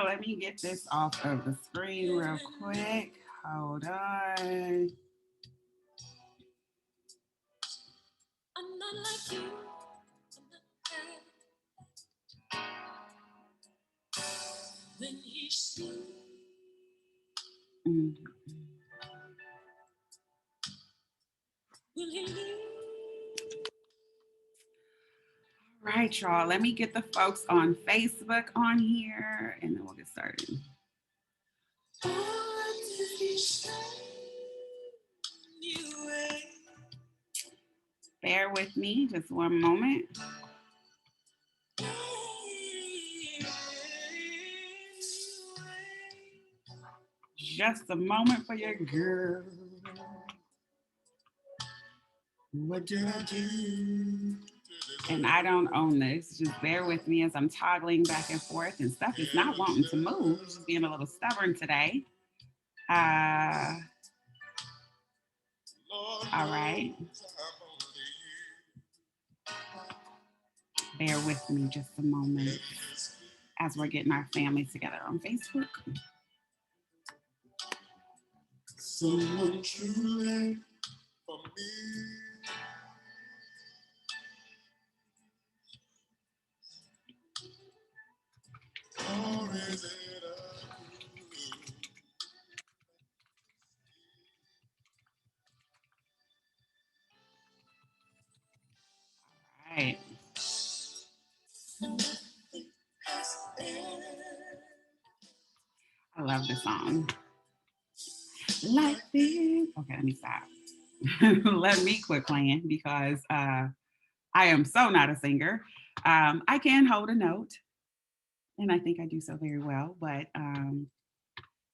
Let me get this off of the screen real quick. Hold on. I'm not like you. When he sees. Will he leave? All right, y'all. Let me get the folks on Facebook on here, and then we'll get started. Bear with me just one moment. Just a moment for your girl. What did I do? And I don't own this. Just bear with me as I'm toggling back and forth, and stuff is not wanting to move. It's just being a little stubborn today. All right. Bear with me just a moment as we're getting our family together on Facebook. Someone truly for me. Or is it all right. I love this song. Like this. Okay, let me stop. Let me quit playing because I am so not a singer. I can hold a note, and I think I do so very well, but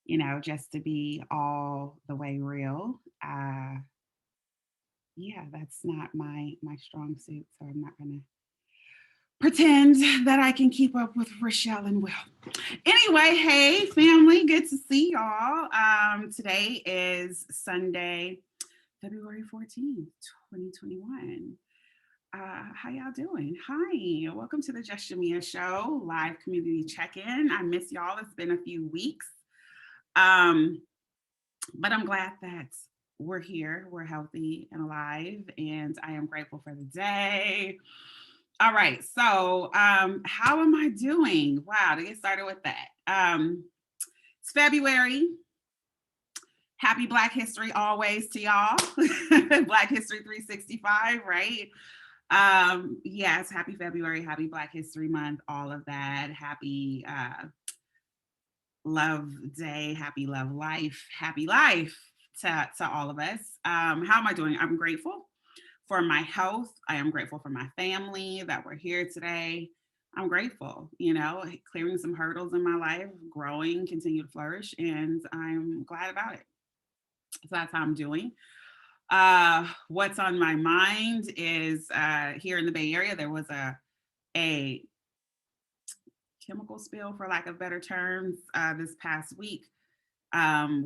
you know, just to be all the way real, yeah, that's not my strong suit. So I'm not gonna pretend that I can keep up with Rochelle and Will. Anyway, hey family, good to see y'all. Today is Sunday, February 14th, 2021. How y'all doing? Hi, welcome to the Just Chamia show, live community check-in. I miss y'all. It's been a few weeks. But I'm glad that we're here, we're healthy and alive, and I am grateful for the day. All right, so how am I doing? Wow, to get started with that. It's February. Happy Black History always to y'all. Black History 365, right? Yes, happy February, happy Black History Month, all of that. Happy Love Day, happy Love Life, happy life to all of us. How am I doing? I'm grateful for my health. I am grateful for my family that we're here today. I'm grateful, you know, clearing some hurdles in my life, growing, continue to flourish, and I'm glad about it. So that's how I'm doing. What's on my mind is here in the Bay Area, there was a chemical spill, for lack of better terms, this past week,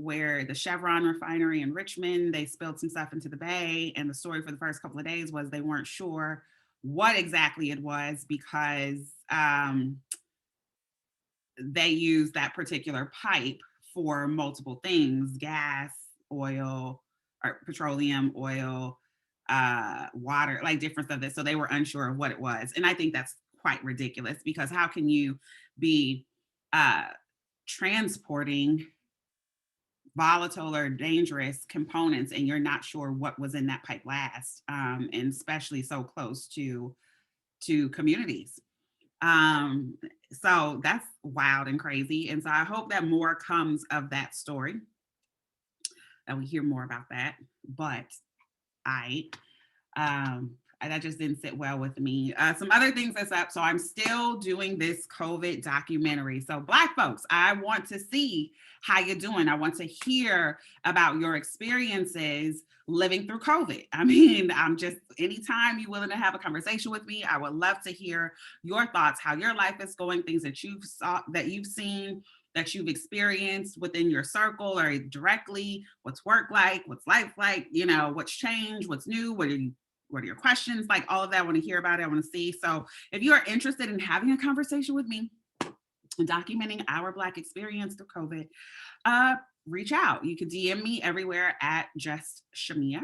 where the Chevron refinery in Richmond, they spilled some stuff into the Bay. And the story for the first couple of days was they weren't sure what exactly it was because they used that particular pipe for multiple things: gas, oil, or petroleum, oil, water, like different stuff. So they were unsure of what it was. And I think that's quite ridiculous, because how can you be transporting volatile or dangerous components and you're not sure what was in that pipe last, and especially so close to communities. So that's wild and crazy. And so I hope that more comes of that story, that we hear more about that. But that just didn't sit well with me. Some other things that's up. So I'm still doing this COVID documentary. So Black folks, I want to see how you're doing. I want to hear about your experiences living through COVID. I mean, I'm just, anytime you're willing to have a conversation with me, I would love to hear your thoughts, how your life is going, things that you've seen, that you've experienced within your circle or directly, what's work like, what's life like, you know, what's changed, what's new, what are you what are your questions? Like all of that, I want to hear about it. I want to see. So if you are interested in having a conversation with me and documenting our Black experience through COVID, reach out. You can DM me everywhere at just Chamia.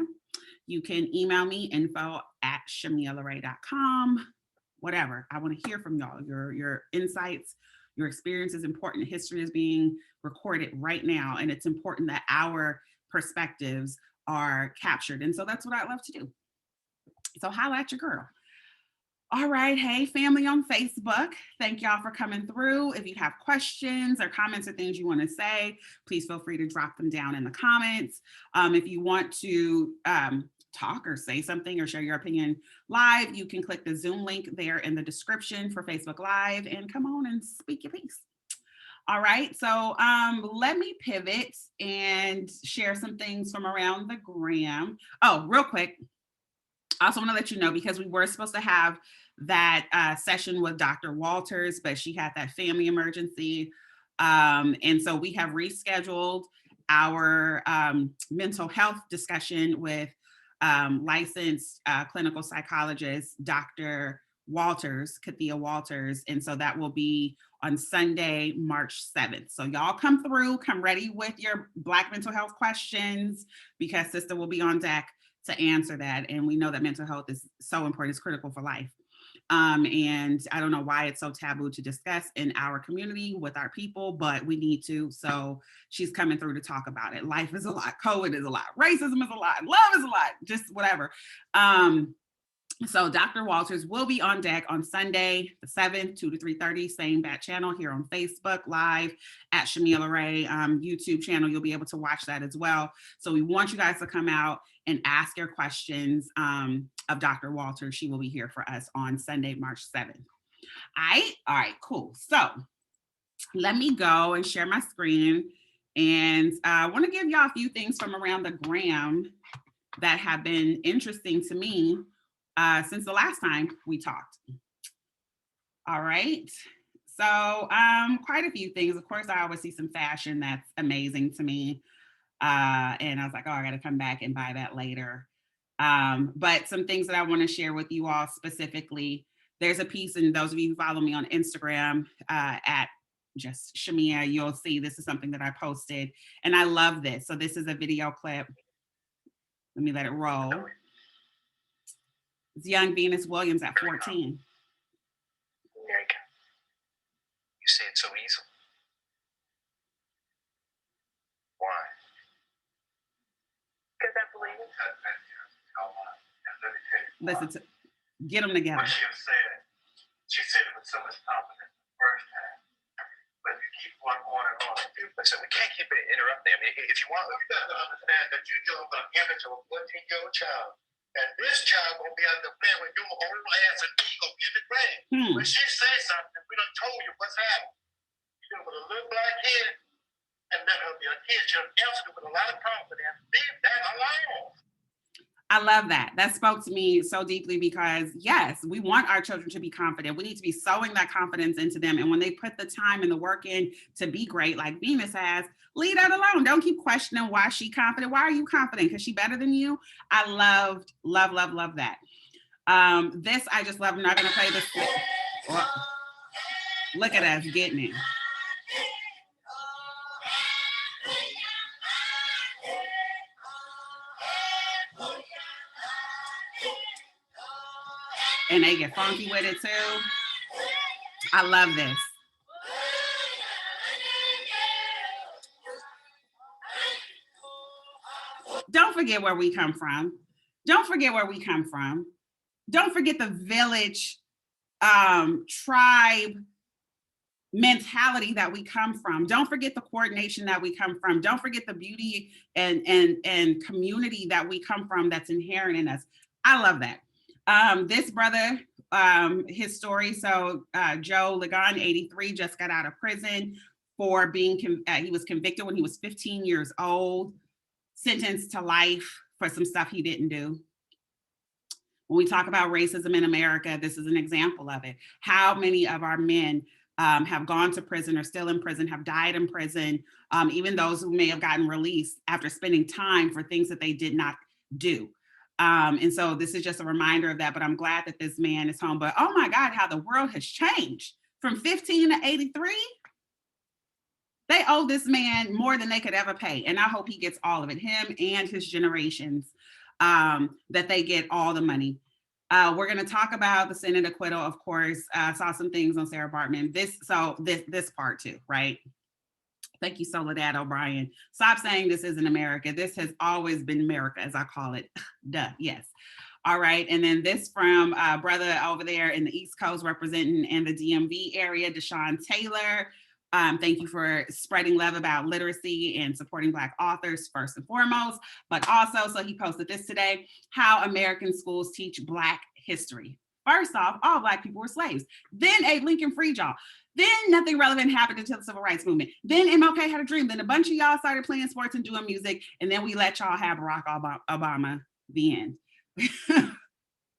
You can email me info@chamialaray.com. Whatever. I want to hear from y'all. Your insights, your experience is important. History is being recorded right now, and it's important that our perspectives are captured. And so that's what I love to do. So holla at your girl. All right. Hey, family on Facebook. Thank y'all for coming through. If you have questions or comments or things you want to say, please feel free to drop them down in the comments. If you want to talk or say something or share your opinion live, you can click the Zoom link there in the description for Facebook Live and come on and speak your piece. All right, so let me pivot and share some things from around the gram. Oh, real quick. I also want to let you know, because we were supposed to have that session with Dr. Walters, but she had that family emergency. And so we have rescheduled our mental health discussion with licensed clinical psychologist, Dr. Walters, Kathia Walters. And so that will be on Sunday, March 7th. So y'all come through, come ready with your Black mental health questions, because sister will be on deck to answer that. And we know that mental health is so important, it's critical for life. And I don't know why it's so taboo to discuss in our community with our people, but we need to. So she's coming through to talk about it. Life is a lot, COVID is a lot, racism is a lot, love is a lot, just whatever. So Dr. Walters will be on deck on Sunday, the 7th, 2 to 3:30, same bat channel here on Facebook Live at Chamia LaRae YouTube channel. You'll be able to watch that as well. So we want you guys to come out and ask your questions of Dr. Walters. She will be here for us on Sunday, March 7th. All right, cool. So let me go and share my screen. And I want to give y'all a few things from around the gram that have been interesting to me since the last time we talked. All right. So quite a few things. Of course, I always see some fashion that's amazing to me. And I was like, oh, I got to come back and buy that later. But some things that I want to share with you all specifically. There's a piece, and those of you who follow me on Instagram at just Chamia, you'll see this is something that I posted. And I love this. So this is a video clip. Let me let it roll. It's young Venus Williams at 14. Merica, you say it so easily. Why? Because I believe it. Listen to, get them together. What she said it with so much confidence the first time. But you keep on and on. Listen, we can't keep interrupting. I mean, if you want, you got to understand that you're dealing with an image of a 14-year-old child. And this child gonna be out there playing with your whole ass, and we gonna be in the grave. When she says something, we done told you what's happening. You're dealing with a little black kid, and let her be a kid. She'll answer with a lot of confidence. Leave that alone. I love that. That spoke to me so deeply, because yes, we want our children to be confident. We need to be sowing that confidence into them. And when they put the time and the work in to be great, like Venus has, leave that alone. Don't keep questioning why she's confident. Why are you confident? Because she's better than you. I love that. This, I just love. I'm not going to play this. Oh, look at us getting it. And they get funky with it too. I love this. Don't forget where we come from. Don't forget where we come from. Don't forget the village, tribe mentality that we come from. Don't forget the coordination that we come from. Don't forget the beauty and community that we come from that's inherent in us. I love that. This brother, his story, so Joe Ligon, 83, just got out of prison for being, he was convicted when he was 15 years old, sentenced to life for some stuff he didn't do. When we talk about racism in America, this is an example of it. How many of our men have gone to prison or still in prison, have died in prison, even those who may have gotten released after spending time for things that they did not do. And so this is just a reminder of that, but I'm glad that this man is home. But oh my God, how the world has changed from 15 to 83. They owe this man more than they could ever pay. And I hope he gets all of it, him and his generations, that they get all the money. We're going to talk about the Senate acquittal, of course. Saw some things on Sarah Bartman. This part too, right? Thank you, Soledad O'Brien. Stop saying this isn't America. This has always been America, as I call it. Duh, yes. All right, and then this from brother over there in the East Coast representing in the DMV area, Deshaun Taylor. Thank you for spreading love about literacy and supporting Black authors first and foremost, but also, so he posted this today, how American schools teach Black history. First off, all Black people were slaves. Then Abe Lincoln freed y'all. Then nothing relevant happened until the Civil Rights Movement. Then MLK had a dream. Then a bunch of y'all started playing sports and doing music. And then we let y'all have Barack Obama, the end.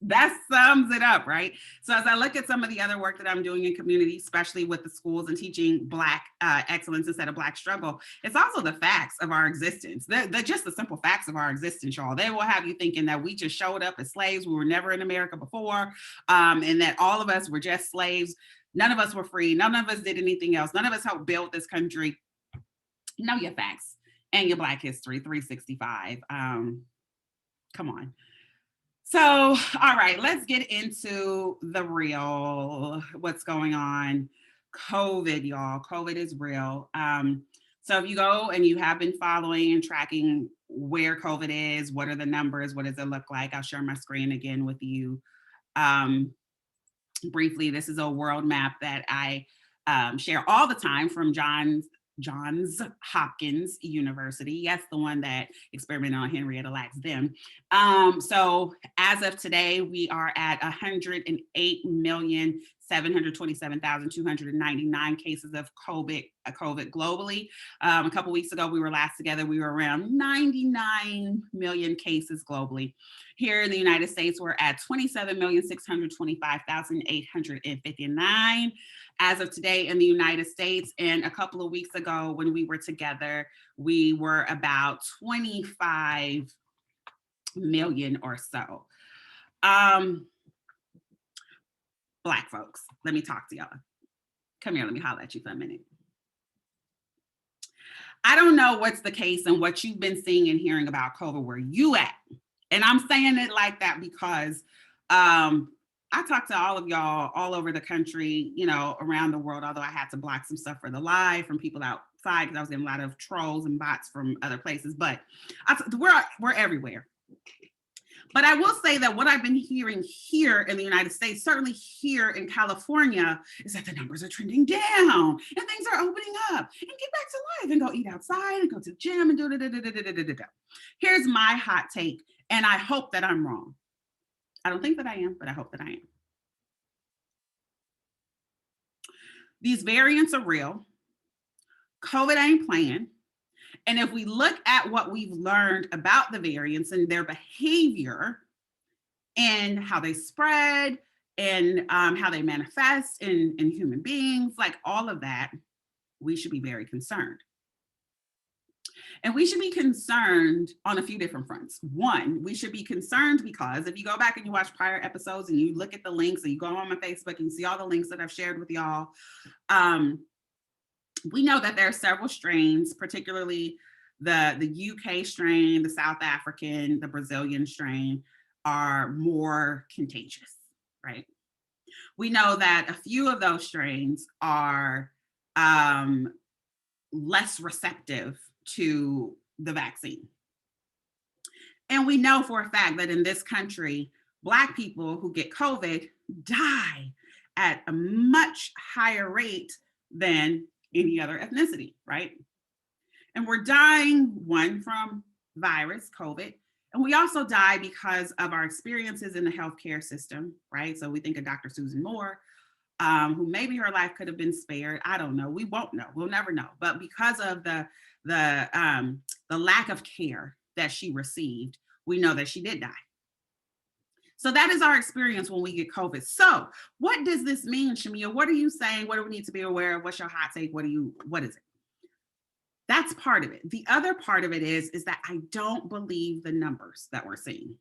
That sums it up, right? So as I look at some of the other work that I'm doing in community, especially with the schools and teaching Black excellence instead of Black struggle, it's also the facts of our existence. They're just the simple facts of our existence, y'all. They will have you thinking that we just showed up as slaves. We were never in America before, and that all of us were just slaves. None of us were free. None of us did anything else. None of us helped build this country. Know your facts and your Black history 365. Come on. So, all right, let's get into the real, what's going on. COVID, y'all. COVID is real. So if you go and you have been following and tracking where COVID is, what are the numbers, what does it look like? I'll share my screen again with you. Briefly, this is a world map that I share all the time from Johns Hopkins University. Yes, the one that experimented on Henrietta Lacks them. So as of today, we are at 108,727,299 cases of COVID globally. A couple weeks ago, we were last together, we were around 99 million cases globally. Here in the United States, we're at 27,625,859 as of today in the United States. And a couple of weeks ago when we were together, we were about 25 million or so. Black folks, let me talk to y'all. Come here, let me holler at you for a minute. I don't know what's the case and what you've been seeing and hearing about COVID, where you at. And I'm saying it like that because I talked to all of y'all all over the country, you know, around the world, although I had to block some stuff for the live from people outside because I was getting a lot of trolls and bots from other places, but we're everywhere. But I will say that what I've been hearing here in the United States, certainly here in California, is that the numbers are trending down and things are opening up and get back to life and go eat outside and go to the gym and do. Here's my hot take, and I hope that I'm wrong. I don't think that I am, but I hope that I am. These variants are real. COVID ain't playing. And if we look at what we've learned about the variants and their behavior and how they spread and how they manifest in human beings, like all of that, we should be very concerned. And we should be concerned on a few different fronts. One, we should be concerned because if you go back and you watch prior episodes and you look at the links and you go on my Facebook and you see all the links that I've shared with y'all, we know that there are several strains, particularly the UK strain, the South African, the Brazilian strain are more contagious, right? We know that a few of those strains are less receptive to the vaccine. And we know for a fact that in this country, Black people who get COVID die at a much higher rate than any other ethnicity, right? And we're dying, one, from virus, COVID, and we also die because of our experiences in the healthcare system, right? So we think of Dr. Susan Moore, who maybe her life could have been spared. I don't know. We won't know. We'll never know. But because of the lack of care that she received, we know that she did die. So that is our experience when we get COVID. So what does this mean, Chamia? What are you saying? What do we need to be aware of? What's your hot take? What is it? That's part of it. The other part of it is that I don't believe the numbers that we're seeing.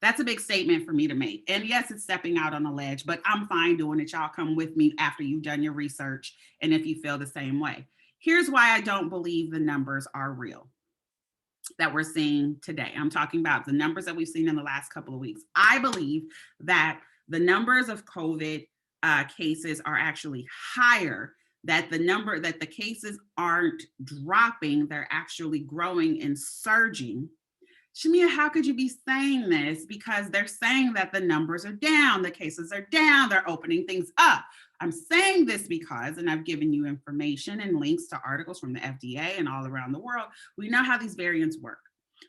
That's a big statement for me to make. And yes, it's stepping out on a ledge, but I'm fine doing it. Y'all come with me after you've done your research and if you feel the same way. Here's why I don't believe the numbers are real that we're seeing today. I'm talking about the numbers that we've seen in the last couple of weeks. I believe that the numbers of COVID cases are actually higher, that the cases aren't dropping, they're actually growing and surging. Chamia, how could you be saying this? Because they're saying that the numbers are down, the cases are down, they're opening things up. I'm saying this because, and I've given you information and links to articles from the FDA and all around the world, we know how these variants work.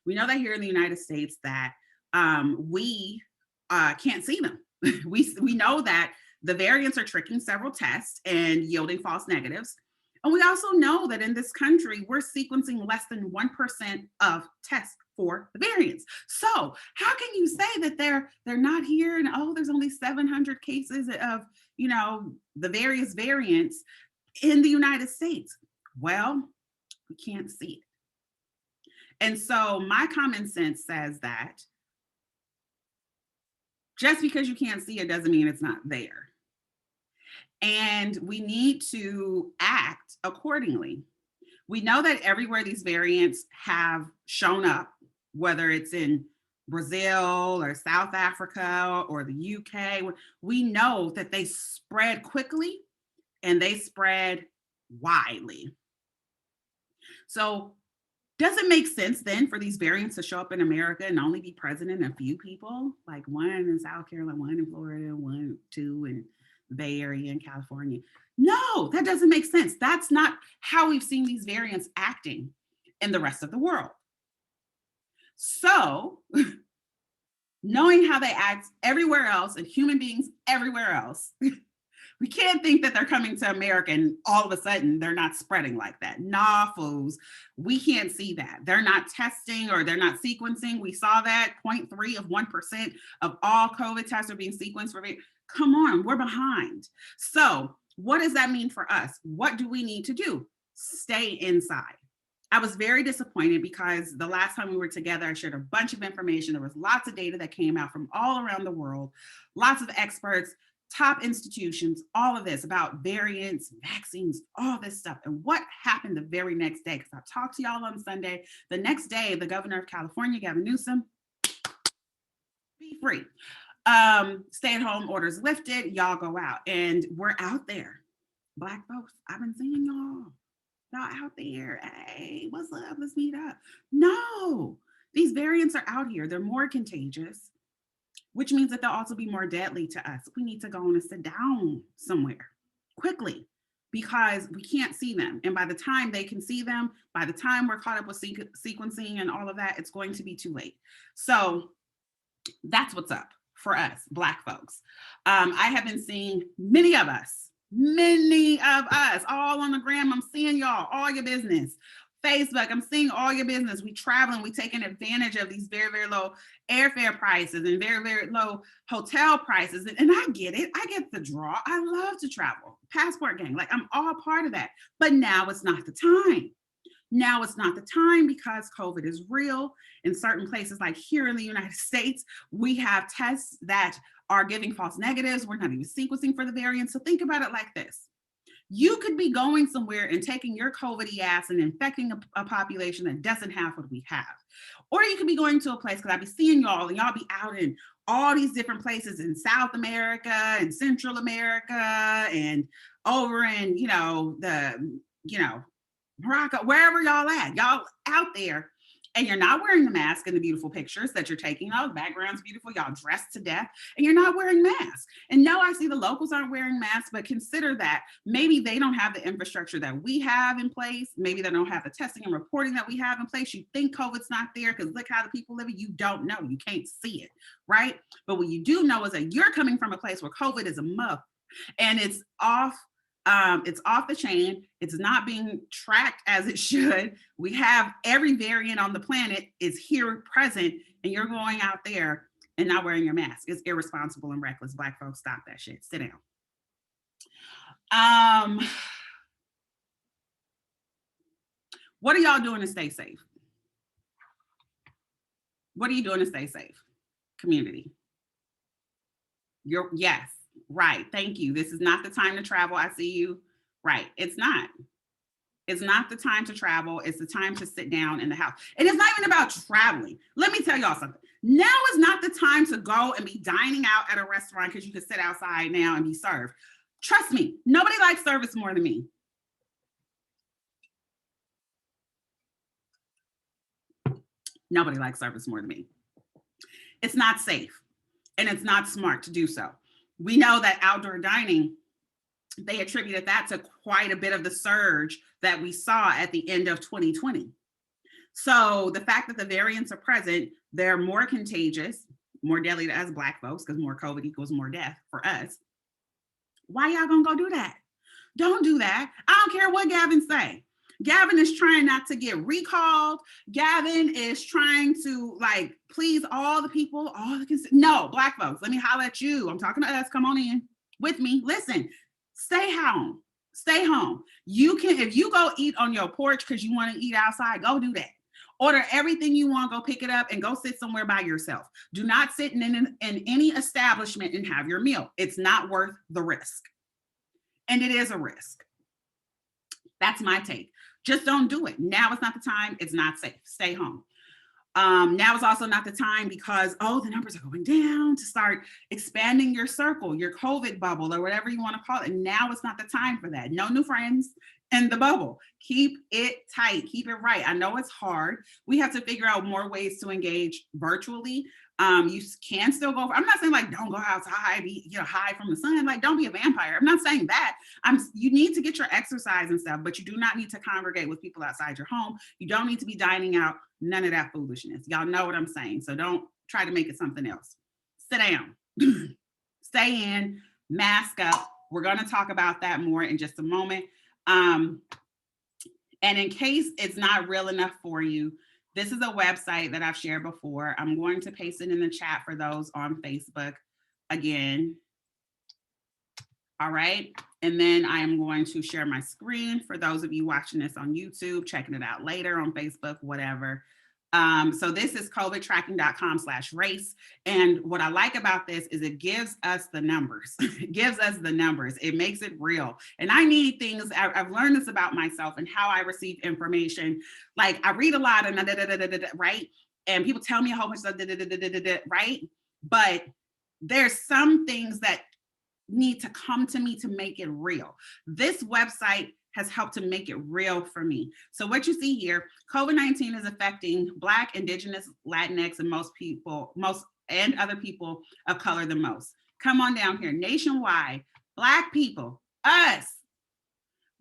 We know that here in the United States that we can't see them. we know that the variants are tricking several tests and yielding false negatives. And we also know that in this country, we're sequencing less than 1% of tests for the variants. So how can you say that they're not here and oh, there's only 700 cases of, the various variants in the United States? Well, we can't see it. And so my common sense says that just because you can't see it doesn't mean it's not there. And we need to act accordingly. We know that everywhere these variants have shown up, whether it's in Brazil or South Africa or the UK, we know that they spread quickly and they spread widely. So does it make sense then for these variants to show up in America and only be present in a few people, like one in South Carolina, one in Florida, two in the Bay Area and California? No, that doesn't make sense. That's not how we've seen these variants acting in the rest of the world. So, knowing how they act everywhere else and human beings everywhere else, we can't think that they're coming to America and all of a sudden they're not spreading like that. Nah, fools. We can't see that. They're not testing or they're not sequencing. We saw that 0.3 of 1% of all COVID tests are being sequenced for. Come on, we're behind. So what does that mean for us? What do we need to do? Stay inside. I was very disappointed because the last time we were together, I shared a bunch of information. There was lots of data that came out from all around the world, lots of experts, top institutions, all of this about variants, vaccines, all this stuff. And what happened the very next day? Because I talked to y'all on Sunday. The next day, the governor of California, Gavin Newsom, be free. Stay-at-home orders lifted. Y'all go out. And we're out there. Black folks, I've been seeing y'all. Y'all out there. Hey, what's up? Let's meet up. No, these variants are out here. They're more contagious, which means that they'll also be more deadly to us. We need to go and sit down somewhere quickly because we can't see them. And by the time they can see them, by the time we're caught up with sequencing and all of that, it's going to be too late. So that's what's up for us, Black folks. I have been seeing many of us, all on the gram. I'm seeing y'all, all your business. Facebook, I'm seeing all your business. We traveling, we taking advantage of these very, very low airfare prices and very, very low hotel prices. And I get it. I get the draw. I love to travel. Passport gang, like I'm all part of that. But now it's not the time. Now it's not the time because COVID is real. In certain places, like here in the United States, we have tests that are giving false negatives. We're not even sequencing for the variants. So think about it like this. You could be going somewhere and taking your COVID ass and infecting a population that doesn't have what we have. Or you could be going to a place, because I be seeing y'all and y'all be out in all these different places in South America and Central America and over in, Merica, wherever y'all at, y'all out there, and you're not wearing the mask in the beautiful pictures that you're taking. Oh, the background's beautiful, y'all dressed to death, and you're not wearing masks. And no, I see the locals aren't wearing masks, but consider that maybe they don't have the infrastructure that we have in place. Maybe they don't have the testing and reporting that we have in place. You think COVID's not there because look how the people live. You don't know. You can't see it, right? But what you do know is that you're coming from a place where COVID is a muff and it's off the chain. It's not being tracked as it should. We have every variant on the planet is here present, and you're going out there and not wearing your mask. It's irresponsible and reckless. Black folks, stop that shit. Sit down. What are y'all doing to stay safe? What are you doing to stay safe? community. Yes, right. Thank you. This is not the time to travel. I see you. Right. It's not. It's not the time to travel. It's the time to sit down in the house. And it's not even about traveling. Let me tell y'all something. Now is not the time to go and be dining out at a restaurant because you can sit outside now and be served. Trust me, nobody likes service more than me. Nobody likes service more than me. It's not safe and it's not smart to do so. We know that outdoor dining, they attributed that to quite a bit of the surge that we saw at the end of 2020. So the fact that the variants are present, they're more contagious, more deadly to us Black folks, because more COVID equals more death for us. Why y'all gonna go do that? Don't do that. I don't care what Gavin say. Gavin is trying not to get recalled. Gavin is trying to like please all the people, no, Black folks, let me holler at you. I'm talking to us. Come on in with me. Listen, stay home. Stay home. You can, if you go eat on your porch because you want to eat outside, go do that. Order everything you want, go pick it up and go sit somewhere by yourself. Do not sit in any establishment and have your meal. It's not worth the risk. And it is a risk. That's my take. Just don't do it. Now is not the time. It's not safe. Stay home. Now is also not the time because, the numbers are going down, to start expanding your circle, your COVID bubble, or whatever you want to call it. Now is not the time for that. No new friends in the bubble. Keep it tight. Keep it right. I know it's hard. We have to figure out more ways to engage virtually. You can still go. I'm not saying like don't go outside, hide from the sun. Like don't be a vampire. I'm not saying that. You need to get your exercise and stuff, but you do not need to congregate with people outside your home. You don't need to be dining out. None of that foolishness. Y'all know what I'm saying. So don't try to make it something else. Sit down. Stay in. Mask up. We're going to talk about that more in just a moment. And in case it's not real enough for you, this is a website that I've shared before. I'm going to paste it in the chat for those on Facebook again. All right. And then I am going to share my screen for those of you watching this on YouTube, checking it out later on Facebook, whatever. So this is covidtracking.com/race. And what I like about this is it gives us the numbers. It gives us the numbers. It makes it real. And I need things, I've learned this about myself and how I receive information. Like I read a lot and right? And people tell me a whole bunch of right? But there's some things that need to come to me to make it real. This website has helped to make it real for me. So what you see here, COVID-19 is affecting Black, Indigenous, Latinx, and and other people of color the most. Come on down here. Nationwide, Black people, us,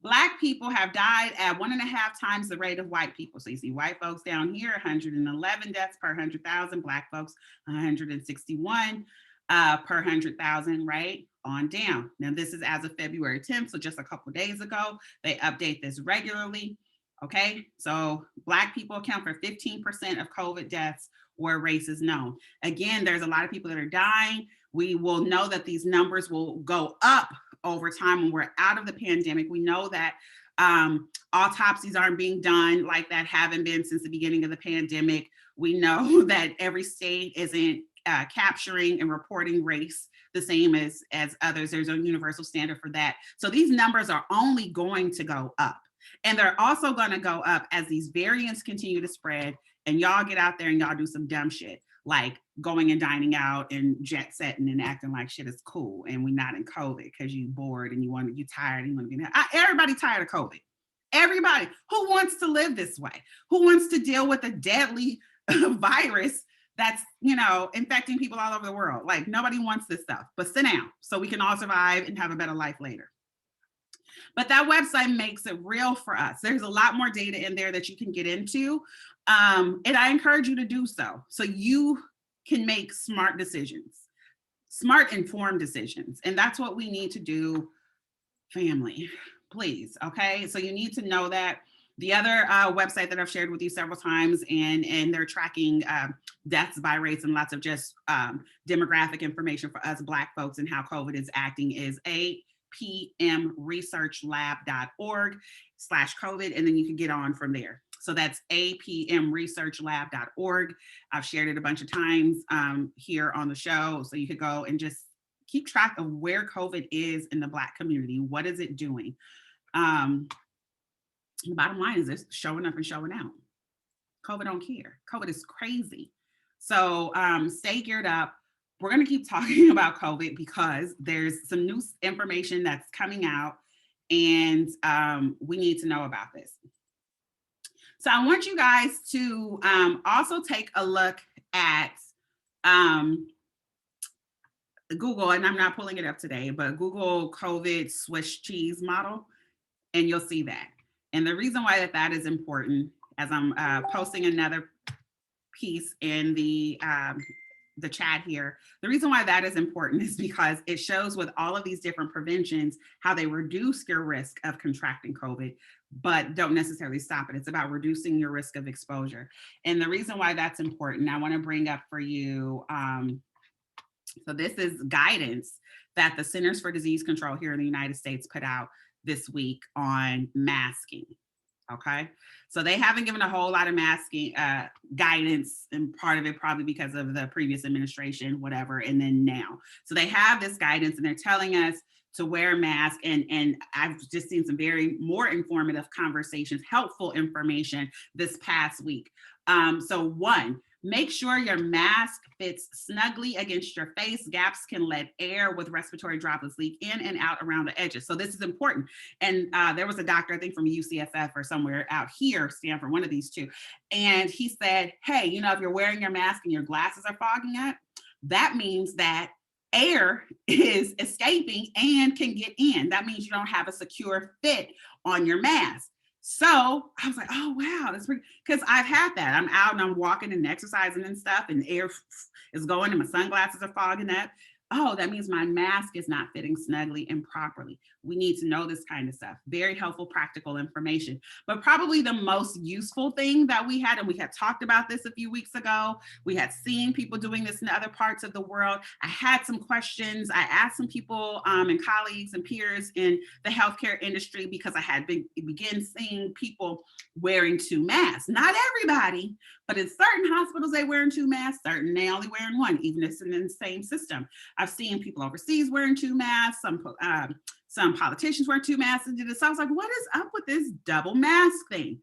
Black people have died at 1.5 times the rate of white people. So you see white folks down here, 111 deaths per 100,000, Black folks, 161 per 100,000, right? On down. Now this is as of February 10th, so just a couple of days ago. They update this regularly, okay? So Black people account for 15% of COVID deaths where race is known. Again, there's a lot of people that are dying. We will know that these numbers will go up over time when we're out of the pandemic. We know that autopsies aren't being done like that, haven't been since the beginning of the pandemic. We know that every state isn't capturing and reporting race the same as others. There's a universal standard for that. So these numbers are only going to go up. And they're also going to go up as these variants continue to spread and y'all get out there and y'all do some dumb shit, like going and dining out and jet setting and acting like shit is cool and we're not in COVID because you bored and you tired and you want to be everybody tired of COVID. Everybody who wants to live this way, who wants to deal with a deadly virus that's, infecting people all over the world. Like nobody wants this stuff, but sit down so we can all survive and have a better life later. But that website makes it real for us. There's a lot more data in there that you can get into. And I encourage you to do so you can make smart decisions, smart informed decisions. And that's what we need to do, family, please. Okay. So you need to know that. The other website that I've shared with you several times, and they're tracking deaths by race and lots of just demographic information for us Black folks and how COVID is acting, is apmresearchlab.org/COVID, and then you can get on from there. So that's apmresearchlab.org. I've shared it a bunch of times here on the show. So you could go and just keep track of where COVID is in the Black community. What is it doing? The bottom line is it's showing up and showing out. COVID don't care. COVID is crazy. So stay geared up. We're going to keep talking about COVID because there's some new information that's coming out, and we need to know about this. So I want you guys to also take a look at Google, and I'm not pulling it up today, but Google COVID Swiss cheese model, and you'll see that. And the reason why that is important, as I'm posting another piece in the chat here, the reason why that is important is because it shows with all of these different preventions how they reduce your risk of contracting COVID, but don't necessarily stop it. It's about reducing your risk of exposure. And the reason why that's important, I want to bring up for you, so this is guidance that the Centers for Disease Control here in the United States put out this week on masking. Okay, so they haven't given a whole lot of masking guidance, and part of it probably because of the previous administration, whatever, and then now. So they have this guidance and they're telling us to wear a mask, and I've just seen some very more informative conversations, helpful information this past week. So one, make sure your mask fits snugly against your face. Gaps can let air with respiratory droplets leak in and out around the edges. So this is important. And there was a doctor, I think from UCSF or somewhere out here, Stanford, one of these two. And he said, hey, you know, if you're wearing your mask and your glasses are fogging up, that means that air is escaping and can get in. That means you don't have a secure fit on your mask. So I was like, oh, wow, that's pretty, because I've had that. I'm out and I'm walking and exercising and stuff, and air is going and my sunglasses are fogging up. Oh, that means my mask is not fitting snugly and properly. We need to know this kind of stuff. Very helpful, practical information. But probably the most useful thing that we had, and we had talked about this a few weeks ago, we had seen people doing this in other parts of the world. I had some questions. I asked some people and colleagues and peers in the healthcare industry because I had begun seeing people wearing 2 masks. Not everybody, but in certain hospitals, they wearing 2 masks, certain they only wearing 1, even if it's in the same system. I've seen people overseas wearing 2 masks, some politicians wearing 2 masks. So I was like, what is up with this double mask thing?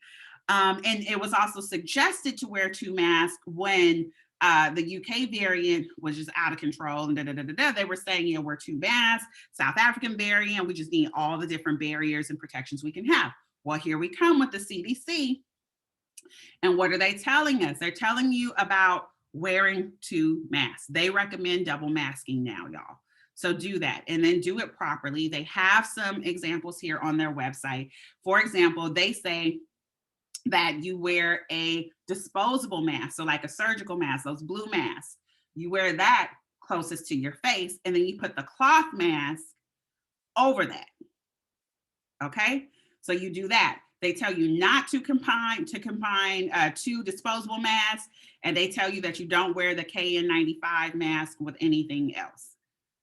And it was also suggested to wear 2 masks when the UK variant was just out of control, and they were saying, you know, we're 2 masks. South African variant, we just need all the different barriers and protections we can have. Well, here we come with the CDC. And what are they telling us? They're telling you about wearing 2 masks. They recommend double masking now, y'all. So do that, and then do it properly. They have some examples here on their website. For example, they say that you wear a disposable mask, so like a surgical mask, those blue masks. You wear that closest to your face, and then you put the cloth mask over that. Okay, so you do that. They tell you not to combine 2 disposable masks, and they tell you that you don't wear the KN95 mask with anything else.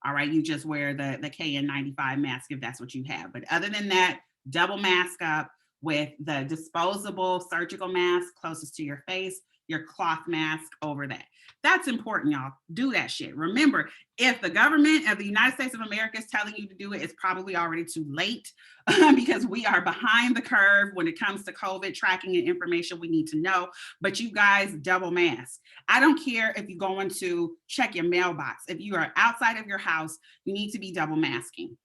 All right, you just wear the KN95 mask if that's what you have. But other than that, double mask up with the disposable surgical mask closest to your face, your cloth mask over that. That's important, y'all. Do that shit. Remember, if the government of the United States of America is telling you to do it, it's probably already too late because we are behind the curve when it comes to COVID tracking and information we need to know. But you guys, double mask. I don't care if you're going to check your mailbox. If you are outside of your house, you need to be double masking.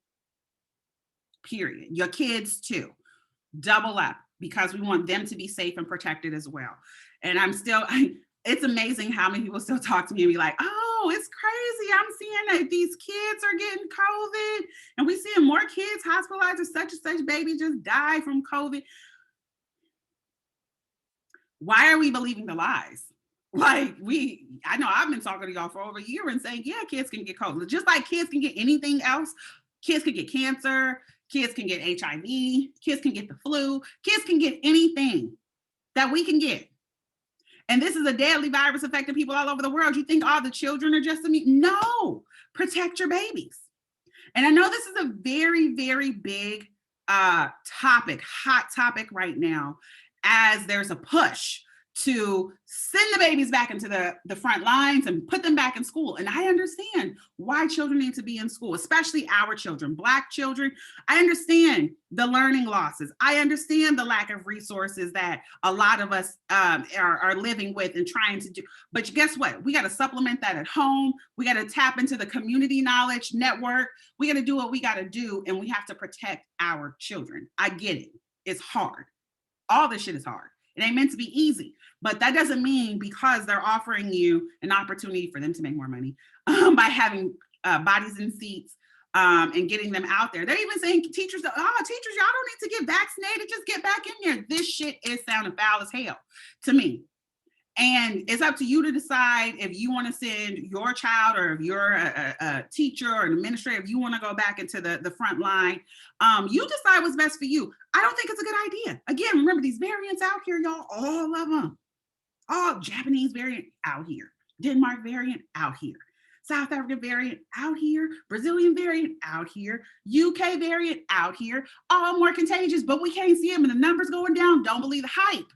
Period. Your kids too. Double up, because we want them to be safe and protected as well. And it's amazing how many people still talk to me and be like, oh, it's crazy. I'm seeing that these kids are getting COVID, and we're seeing more kids hospitalized, or such and such baby just died from COVID. Why are we believing the lies? Like, I know I've been talking to y'all for over a year and saying, yeah, kids can get COVID. Just like kids can get anything else. Kids can get cancer. Kids can get HIV. Kids can get the flu. Kids can get anything that we can get. And this is a deadly virus affecting people all over the world. You think all the children are just immune? No, protect your babies. And I know this is a very, very big topic, hot topic right now. as there's a push to send the babies back into the front lines and put them back in school. And I understand why children need to be in school, especially our children, Black children. I understand the learning losses. I understand the lack of resources that a lot of us are living with and trying to do. But guess what? We got to supplement that at home. We got to tap into the community knowledge network. We got to do what we got to do, and we have to protect our children. I get it. It's hard. All this shit is hard. It ain't meant to be easy, but that doesn't mean because they're offering you an opportunity for them to make more money by having bodies in seats and getting them out there. They're even saying teachers, y'all don't need to get vaccinated, just get back in there. This shit is sounding foul as hell to me. And it's up to you to decide if you want to send your child, or if you're a teacher or an administrator, if you want to go back into the front line. You decide what's best for you. I don't think it's a good idea. Again, remember these variants out here, y'all, all of them. All Japanese variant out here, Denmark variant out here, South African variant out here, Brazilian variant out here, UK variant out here, all more contagious, but we can't see them and the numbers going down. Don't believe the hype.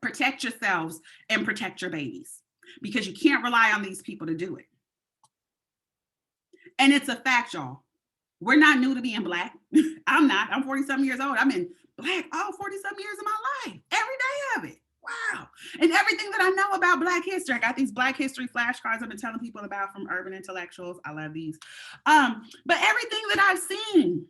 Protect yourselves and protect your babies, because you can't rely on these people to do it. And it's a fact, y'all. We're not new to being Black. I'm not. I'm 40-something years old. I'm in Black all 40-something years of my life. Every day of it. Wow. And everything that I know about Black history, I got these Black history flashcards I've been telling people about from urban intellectuals. I love these. But everything that I've seen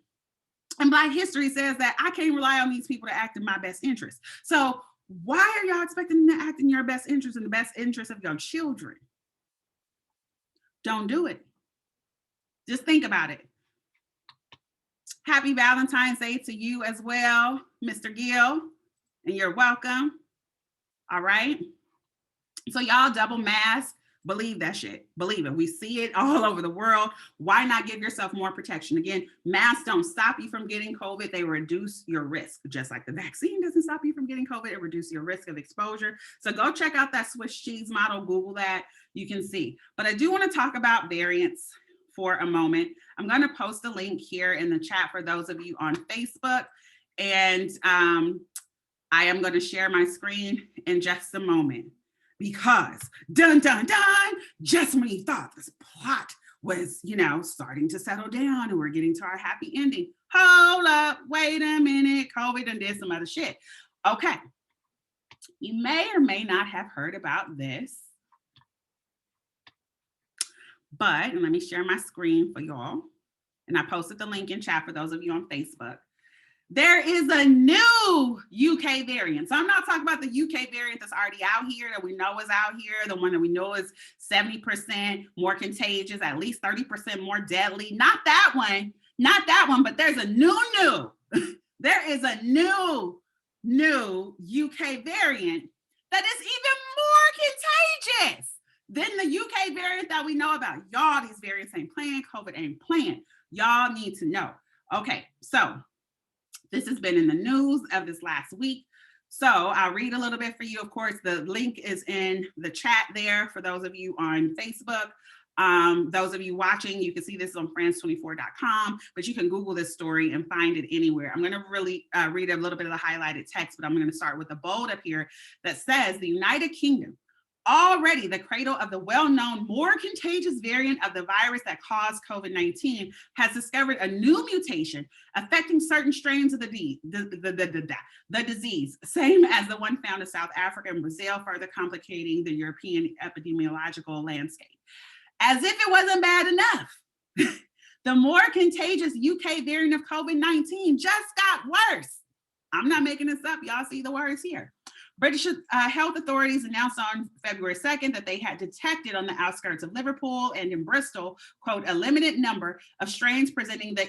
in Black history says that I can't rely on these people to act in my best interest. So why are y'all expecting them to act in your best interest, in the best interest of your children? Don't do it. Just think about it. Happy Valentine's Day to you as well, Mr. Gill, and you're welcome. All right. So y'all double mask. Believe that shit. Believe it. We see it all over the world. Why not give yourself more protection? Again, masks don't stop you from getting COVID. They reduce your risk. Just like the vaccine doesn't stop you from getting COVID, it reduces your risk of exposure. So go check out that Swiss cheese model. Google that. You can see. But I do want to talk about variants for a moment. I'm going to post a link here in the chat for those of you on Facebook. And I am going to share my screen in just a moment. Because dun, dun, dun, just when you thought this plot was, starting to settle down and we're getting to our happy ending, hold up, wait a minute, COVID done did some other shit. Okay, you may or may not have heard about this, but let me share my screen for y'all. And I posted the link in chat for those of you on Facebook. There is a new UK variant. So I'm not talking about the UK variant that's already out here, that we know is out here, the one that we know is 70% more contagious, at least 30% more deadly. Not that one, but there's a new. There is a new UK variant that is even more contagious than the UK variant that we know about. Y'all, these variants ain't playing. COVID ain't playing. Y'all need to know. Okay, so this has been in the news of this last week. So I'll read a little bit for you. Of course, the link is in the chat there for those of you on Facebook. Those of you watching, you can see this on France24.com, but you can Google this story and find it anywhere. I'm going to really read a little bit of the highlighted text, but I'm going to start with the bold up here that says the United Kingdom, already the cradle of the well-known, more contagious variant of the virus that caused COVID-19, has discovered a new mutation affecting certain strains of the disease, same as the one found in South Africa and Brazil, further complicating the European epidemiological landscape. As if it wasn't bad enough, the more contagious UK variant of COVID-19 just got worse. I'm not making this up. Y'all see the words here. British health authorities announced on February 2nd that they had detected on the outskirts of Liverpool and in Bristol, quote, a limited number of strains presenting the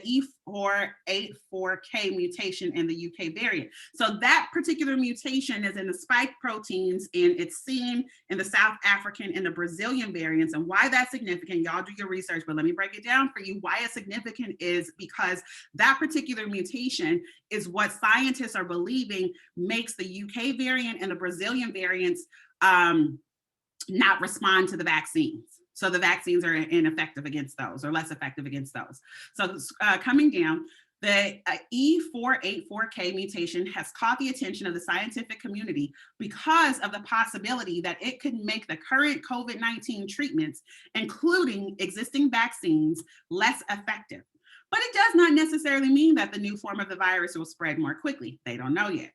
E484K mutation in the UK variant. So that particular mutation is in the spike proteins, and it's seen in the South African and the Brazilian variants. And why that's significant, y'all do your research, but let me break it down for you. Why it's significant is because that particular mutation is what scientists are believing makes the UK variant and the Brazilian variants not respond to the vaccines. So the vaccines are ineffective against those, or less effective against those. So coming down, The E484K mutation has caught the attention of the scientific community because of the possibility that it could make the current COVID-19 treatments, including existing vaccines, less effective. But it does not necessarily mean that the new form of the virus will spread more quickly. They don't know yet.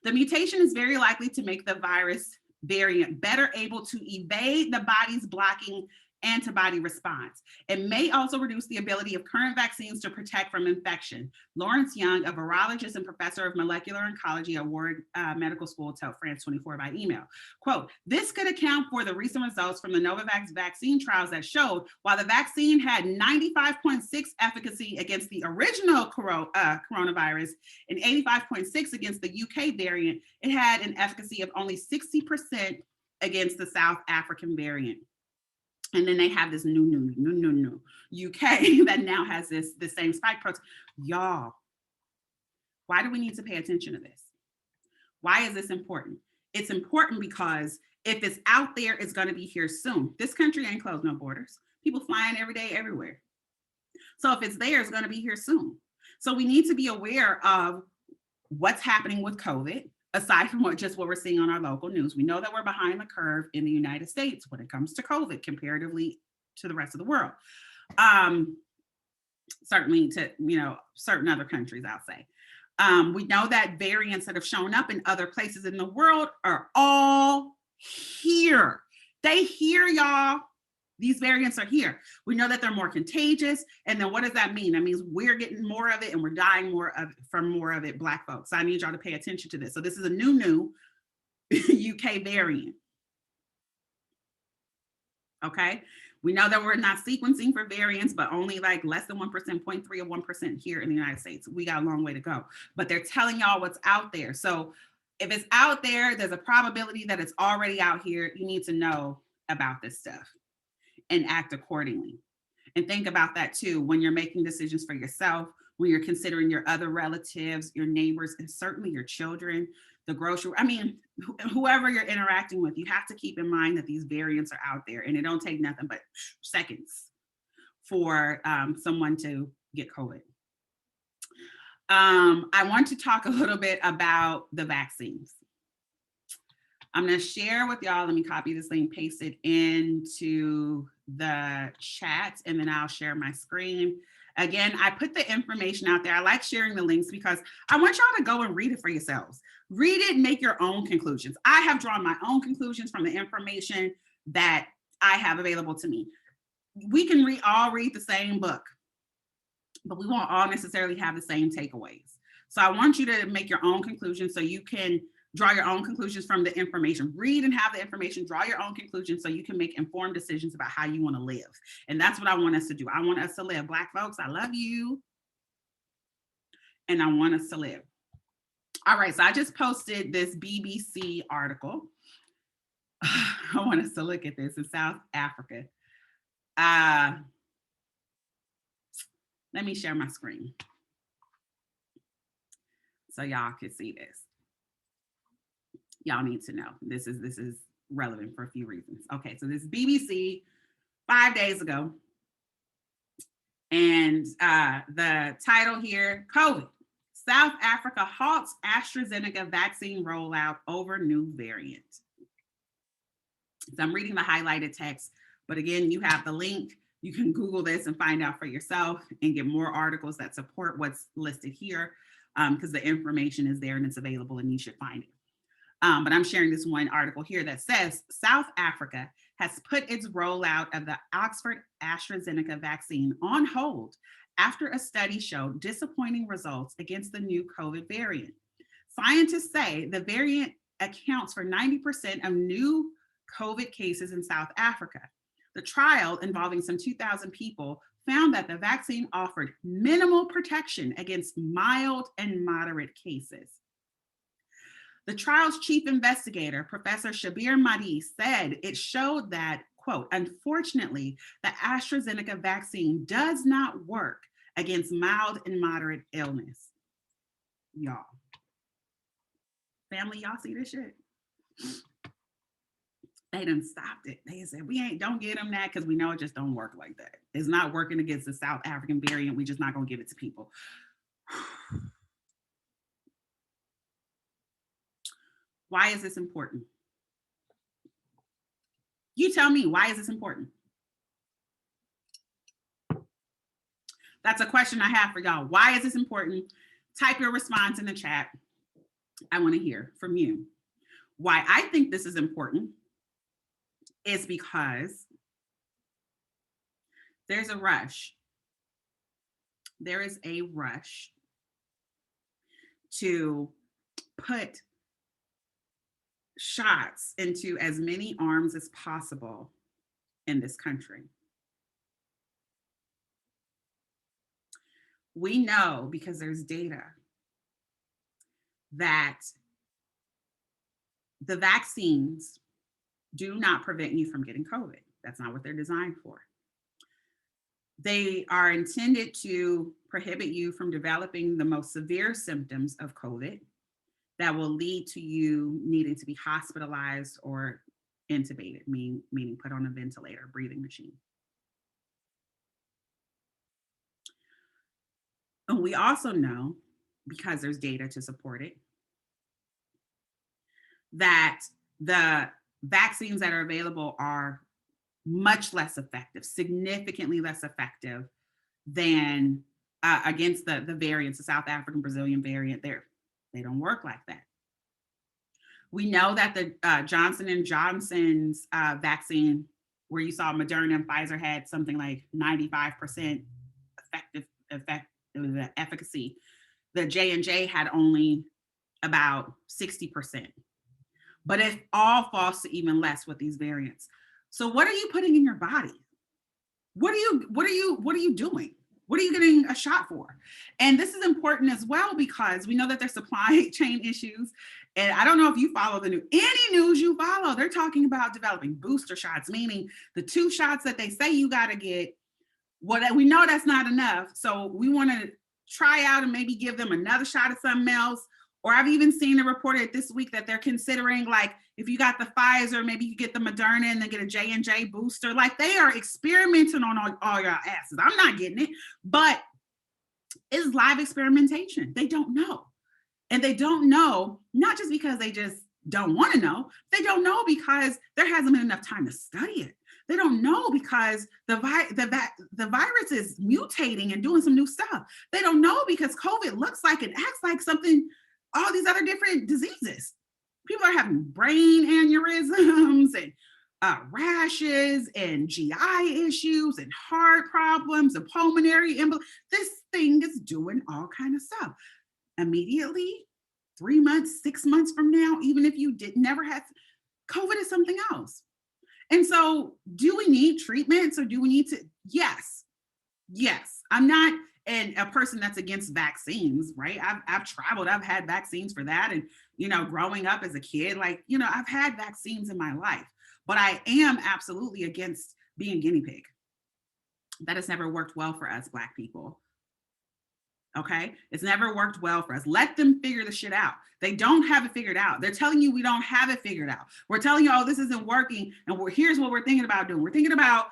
The mutation is very likely to make the virus variant better able to evade the body's blocking antibody response. It may also reduce the ability of current vaccines to protect from infection. Lawrence Young, a virologist and professor of molecular oncology at Ward Medical School, told France 24 by email, quote, "This could account for the recent results from the Novavax vaccine trials that showed while the vaccine had 95.6 efficacy against the original coronavirus and 85.6 against the UK variant, it had an efficacy of only 60% against the South African variant." And then they have this new UK that now has the same spike protein. Y'all, why do we need to pay attention to this? Why is this important? It's important because if it's out there, it's going to be here soon. This country ain't closed no borders. People flying every day, everywhere. So if it's there, it's going to be here soon. So we need to be aware of what's happening with COVID, aside from what we're seeing on our local news. We know that we're behind the curve in the United States when it comes to COVID comparatively to the rest of the world. Certainly to, certain other countries, I'll say. We know that variants that have shown up in other places in the world are all here. They here, y'all. These variants are here. We know that they're more contagious. And then what does that mean? That means we're getting more of it and we're dying from more of it, Black folks. So I need y'all to pay attention to this. So this is a new UK variant. Okay. We know that we're not sequencing for variants, but only like less than 1%, 0.3 of 1% here in the United States. We got a long way to go, but they're telling y'all what's out there. So if it's out there, there's a probability that it's already out here. You need to know about this stuff and act accordingly. And think about that too when you're making decisions for yourself, when you're considering your other relatives, your neighbors, and certainly your children, the grocery, whoever you're interacting with, you have to keep in mind that these variants are out there and it don't take nothing but seconds for someone to get COVID. I want to talk a little bit about the vaccines. I'm going to share with y'all. Let me copy this link, paste it into the chat, and then I'll share my screen. Again, I put the information out there. I like sharing the links because I want y'all to go and read it for yourselves. Read it, make your own conclusions. I have drawn my own conclusions from the information that I have available to me. We can all read the same book, but we won't all necessarily have the same takeaways. So I want you to make your own conclusions so you can draw your own conclusions from the information. Read and have the information, draw your own conclusions so you can make informed decisions about how you want to live. And that's what I want us to do. I want us to live. Black folks, I love you. And I want us to live. All right, so I just posted this BBC article. I want us to look at this in South Africa. Let me share my screen so y'all can see this. Y'all need to know. This is relevant for a few reasons. Okay, so this BBC 5 days ago. And the title here, COVID. South Africa halts AstraZeneca vaccine rollout over new variant. So I'm reading the highlighted text, but again, you have the link. You can Google this and find out for yourself and get more articles that support what's listed here because the information is there and it's available and you should find it. But I'm sharing this one article here that says South Africa has put its rollout of the Oxford AstraZeneca vaccine on hold after a study showed disappointing results against the new COVID variant. Scientists say the variant accounts for 90% of new COVID cases in South Africa. The trial, involving some 2,000 people, found that the vaccine offered minimal protection against mild and moderate cases. The trial's chief investigator, Professor Shabir Mahdi, said it showed that, quote, unfortunately, the AstraZeneca vaccine does not work against mild and moderate illness. Y'all. Family, y'all see this shit? They done stopped it. They said, don't get them that because we know it just don't work like that. It's not working against the South African variant. We just not going to give it to people. Why is this important? You tell me, why is this important? That's a question I have for y'all. Why is this important? Type your response in the chat. I want to hear from you. Why I think this is important is because there's a rush. There is a rush to put shots into as many arms as possible in this country. We know, because there's data, that the vaccines do not prevent you from getting COVID. That's not what they're designed for. They are intended to prohibit you from developing the most severe symptoms of COVID that will lead to you needing to be hospitalized or intubated, meaning put on a ventilator, breathing machine. And we also know, because there's data to support it, that the vaccines that are available are much less effective, significantly less effective than against the variants, the South African, Brazilian variant. They don't work like that. We know that the Johnson & Johnson's vaccine, where you saw Moderna and Pfizer had something like 95% efficacy. The J&J had only about 60%. But it all falls to even less with these variants. So what are you putting in your body? What are you doing? What are you getting a shot for? And this is important as well, because we know that there's supply chain issues. And I don't know if you follow the news, any news you follow, they're talking about developing booster shots, meaning the 2 shots that they say you got to get. Well, we know that's not enough. So we want to try out and maybe give them another shot of something else. Or I've even seen it reported this week that they're considering, like, if you got the Pfizer, maybe you get the Moderna and then get a J&J booster. Like, they are experimenting on all your asses. I'm not getting it, but it's live experimentation. They don't know. And they don't know, not just because they just don't want to know. They don't know because there hasn't been enough time to study it. They don't know because the virus is mutating and doing some new stuff. They don't know because COVID looks like and acts like something, all these other different diseases. People are having brain aneurysms and rashes and GI issues and heart problems and pulmonary embolism. This thing is doing all kinds of stuff. Immediately, 3 months, 6 months from now, even if you never had COVID, is something else. And so, do we need treatments, or do we need to? Yes. I'm not a person that's against vaccines, right? I've traveled, I've had vaccines for that. And, growing up as a kid, I've had vaccines in my life, but I am absolutely against being guinea pig. That has never worked well for us Black people. Okay. It's never worked well for us. Let them figure the shit out. They don't have it figured out. They're telling you we don't have it figured out. We're telling you, oh, this isn't working. And here's what we're thinking about doing. We're thinking about,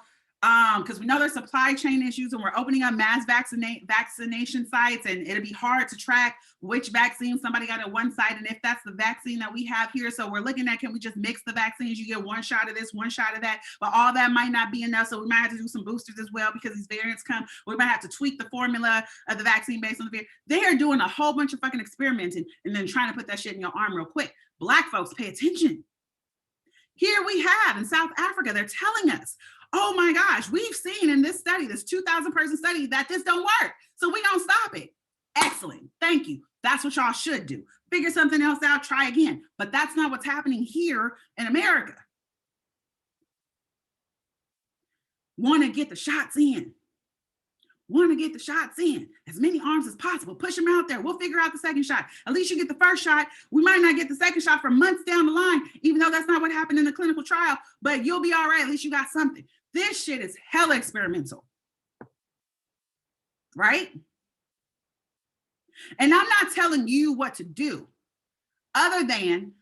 because we know there's supply chain issues, and we're opening up mass vaccination sites, and it'll be hard to track which vaccine somebody got at one site and if that's the vaccine that we have here. So we're looking at, can we just mix the vaccines? You get one shot of this, one shot of that, but all that might not be enough. So we might have to do some boosters as well, because these variants come. We might have to tweak the formula of the vaccine based on the variant. They are doing a whole bunch of fucking experimenting and then trying to put that shit in your arm real quick. Black folks, pay attention. Here we have in South Africa, they're telling us, oh my gosh, we've seen in this study, this 2,000 person study, that this don't work. So we don't stop it. Excellent. Thank you. That's what y'all should do. Figure something else out, try again. But that's not what's happening here in America. Want to get the shots in. As many arms as possible. Push them out there. We'll figure out the second shot. At least you get the first shot. We might not get the second shot for months down the line, even though that's not what happened in the clinical trial, but you'll be all right. At least you got something. This shit is hella experimental. Right? And I'm not telling you what to do, other than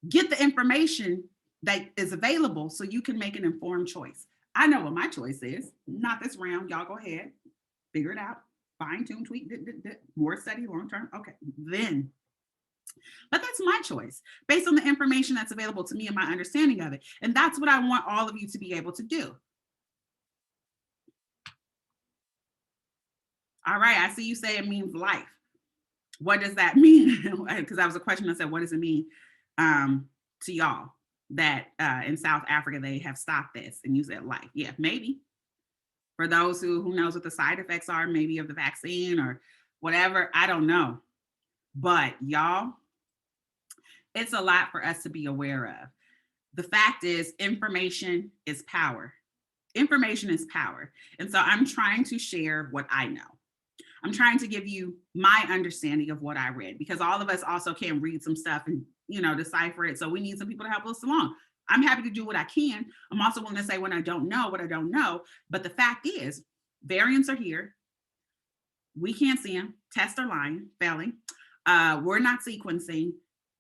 get the information that is available so you can make an informed choice. I know what my choice is. Not this round. Y'all go ahead, figure it out, fine tune, tweak, more study, long term. Okay, then. But that's my choice based on the information that's available to me and my understanding of it. And that's what I want all of you to be able to do. All right, I see you say it means life. What does that mean? Because that was a question I said, what does it mean to y'all that in South Africa they have stopped this? And you said life. Yeah, maybe. For those who knows what the side effects are, maybe of the vaccine or whatever, I don't know. But y'all, it's a lot for us to be aware of. The fact is, information is power. Information is power. And so I'm trying to share what I know. I'm trying to give you my understanding of what I read, because all of us also can read some stuff and, decipher it. So we need some people to help us along. I'm happy to do what I can. I'm also willing to say when I don't know what I don't know. But the fact is, variants are here. We can't see them. Tests are lying, failing. We're not sequencing.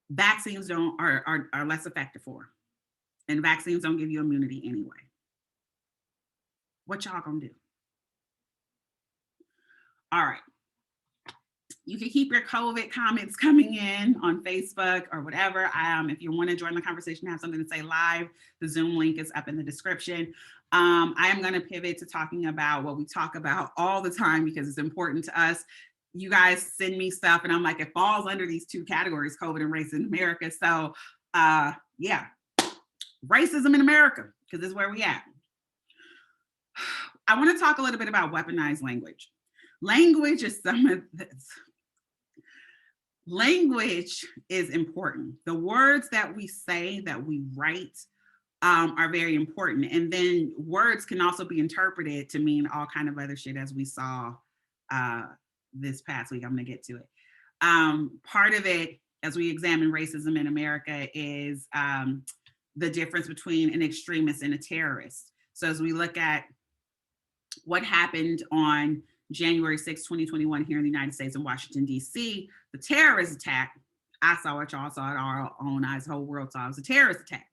Vaccines are less effective for. And vaccines don't give you immunity anyway. What y'all gonna do? All right. You can keep your COVID comments coming in on Facebook or whatever. If you want to join the conversation, have something to say live, the Zoom link is up in the description. I am going to pivot to talking about what we talk about all the time because it's important to us. You guys send me stuff and I'm like, it falls under these two categories, COVID and race in America. So yeah, racism in America, because this is where we at. I want to talk a little bit about weaponized language. Language is some of this. Language is important. The words that we say, that we write, are very important. And then words can also be interpreted to mean all kind of other shit, as we saw this past week. I'm going to get to it. Part of it, as we examine racism in America, is the difference between an extremist and a terrorist. So as we look at what happened on January 6, 2021 here in the United States in Washington, D.C., the terrorist attack, I saw it, y'all saw it, our own eyes, the whole world saw it, was a terrorist attack.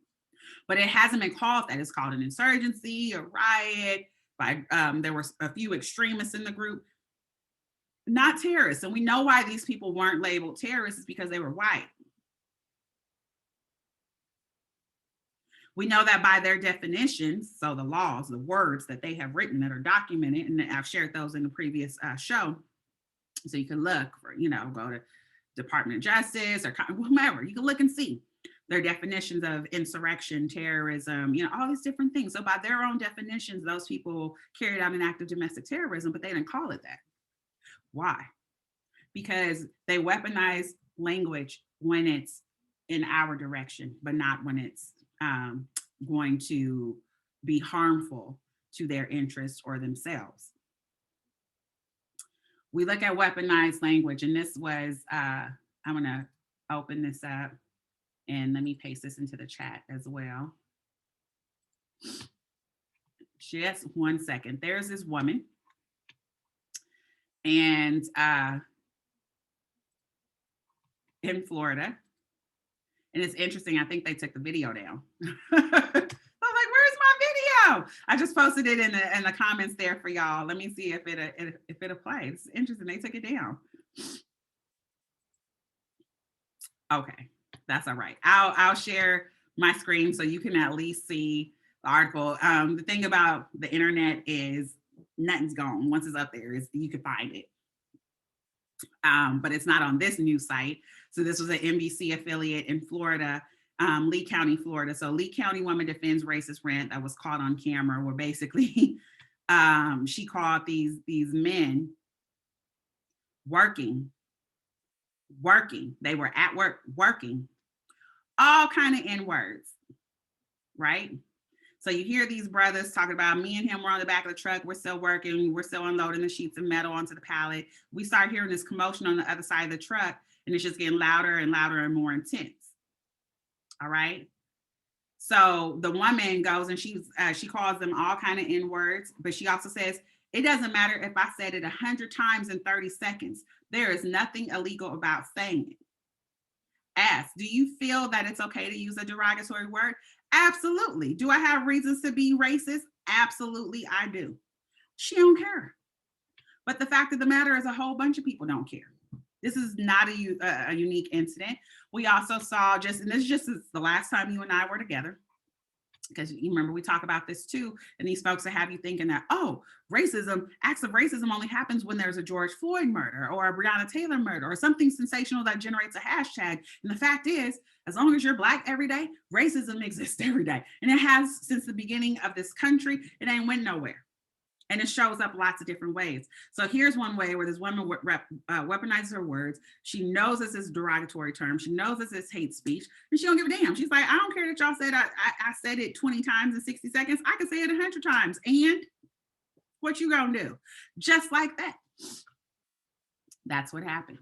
But it hasn't been called that. It's called an insurgency, a riot. There were a few extremists in the group, not terrorists. And we know why these people weren't labeled terrorists is because they were white. We know that by their definitions, so the laws, the words that they have written that are documented, and I've shared those in the previous show, so you can look for, go to Department of Justice or whomever, you can look and see their definitions of insurrection, terrorism, all these different things. So by their own definitions, those people carried out an act of domestic terrorism, but they didn't call it that. Why? Because they weaponize language when it's in our direction, but not when it's going to be harmful to their interests or themselves. We look at weaponized language, and this was, I'm going to open this up and let me paste this into the chat as well. Just 1 second. There's this woman, and in Florida. And it's interesting. I think they took the video down. I was like, where's my video? I just posted it in the comments there for y'all. Let me see if it applies. It's interesting. They took it down. Okay, that's all right. I'll share my screen so you can at least see the article. The thing about the internet is nothing's gone. Once it's up there, you can find it. But it's not on this news site. So this was an NBC affiliate in Florida, Lee County, Florida. So Lee County woman defends racist rant that was caught on camera, where basically she called these men working. They were at work working, all kind of N-words, right? So you hear these brothers talking about, me and him were on the back of the truck. We're still working. We're still unloading the sheets of metal onto the pallet. We start hearing this commotion on the other side of the truck, and it's just getting louder and louder and more intense. All right. So the woman goes and she calls them all kind of N-words, but she also says, it doesn't matter if I said it 100 times in 30 seconds. There is nothing illegal about saying it. Ask, do you feel that it's okay to use a derogatory word? Absolutely. Do I have reasons to be racist? Absolutely, I do. She don't care. But the fact of the matter is a whole bunch of people don't care. This is not a unique incident. We also saw and this just is the last time you and I were together, because you remember we talk about this too, and these folks that have you thinking that, oh, acts of racism only happens when there's a George Floyd murder or a Breonna Taylor murder or something sensational that generates a hashtag. And the fact is, as long as you're Black every day, racism exists every day. And it has since the beginning of this country. It ain't went nowhere. And it shows up lots of different ways. So here's one way where this woman weaponizes her words. She knows this is a derogatory term. She knows this is hate speech, and she don't give a damn. She's like, I don't care that y'all said I said it 20 times in 60 seconds. I could say it 100 times. And what you gonna do? Just like that. That's what happens.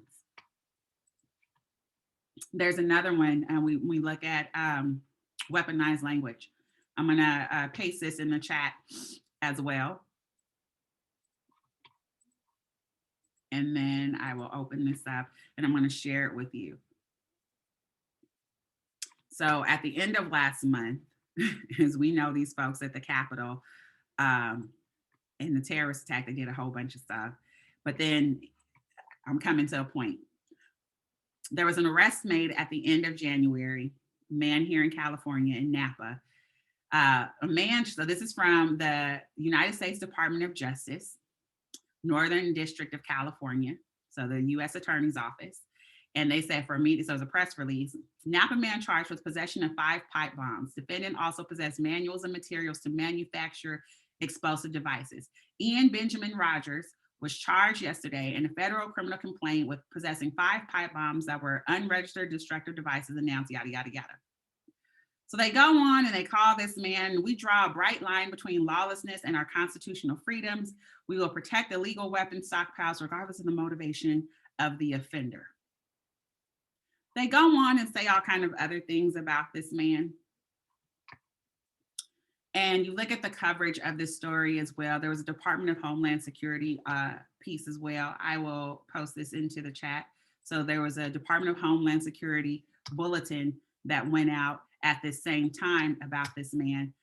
There's another one, and we look at weaponized language. I'm gonna paste this in the chat as well. And then I will open this up and I'm going to share it with you. So at the end of last month, as we know, these folks at the Capitol in the terrorist attack, they did a whole bunch of stuff. But then I'm coming to a point. There was an arrest made at the end of January, man here in California in Napa. A man, so this is from the United States Department of Justice, Northern District of California, so the U.S. Attorney's Office. And they said so it was a press release, Napa man charged with possession of 5 pipe bombs. Defendant also possessed manuals and materials to manufacture explosive devices. Ian Benjamin Rogers was charged yesterday in a federal criminal complaint with possessing 5 pipe bombs that were unregistered destructive devices announced, yada, yada, yada. So they go on and they call this man, we draw a bright line between lawlessness and our constitutional freedoms. We will protect illegal weapon stockpiles regardless of the motivation of the offender. They go on and say all kind of other things about this man. And you look at the coverage of this story as well. There was a Department of Homeland Security piece as well. I will post this into the chat. So there was a Department of Homeland Security bulletin that went out at the same time about this man.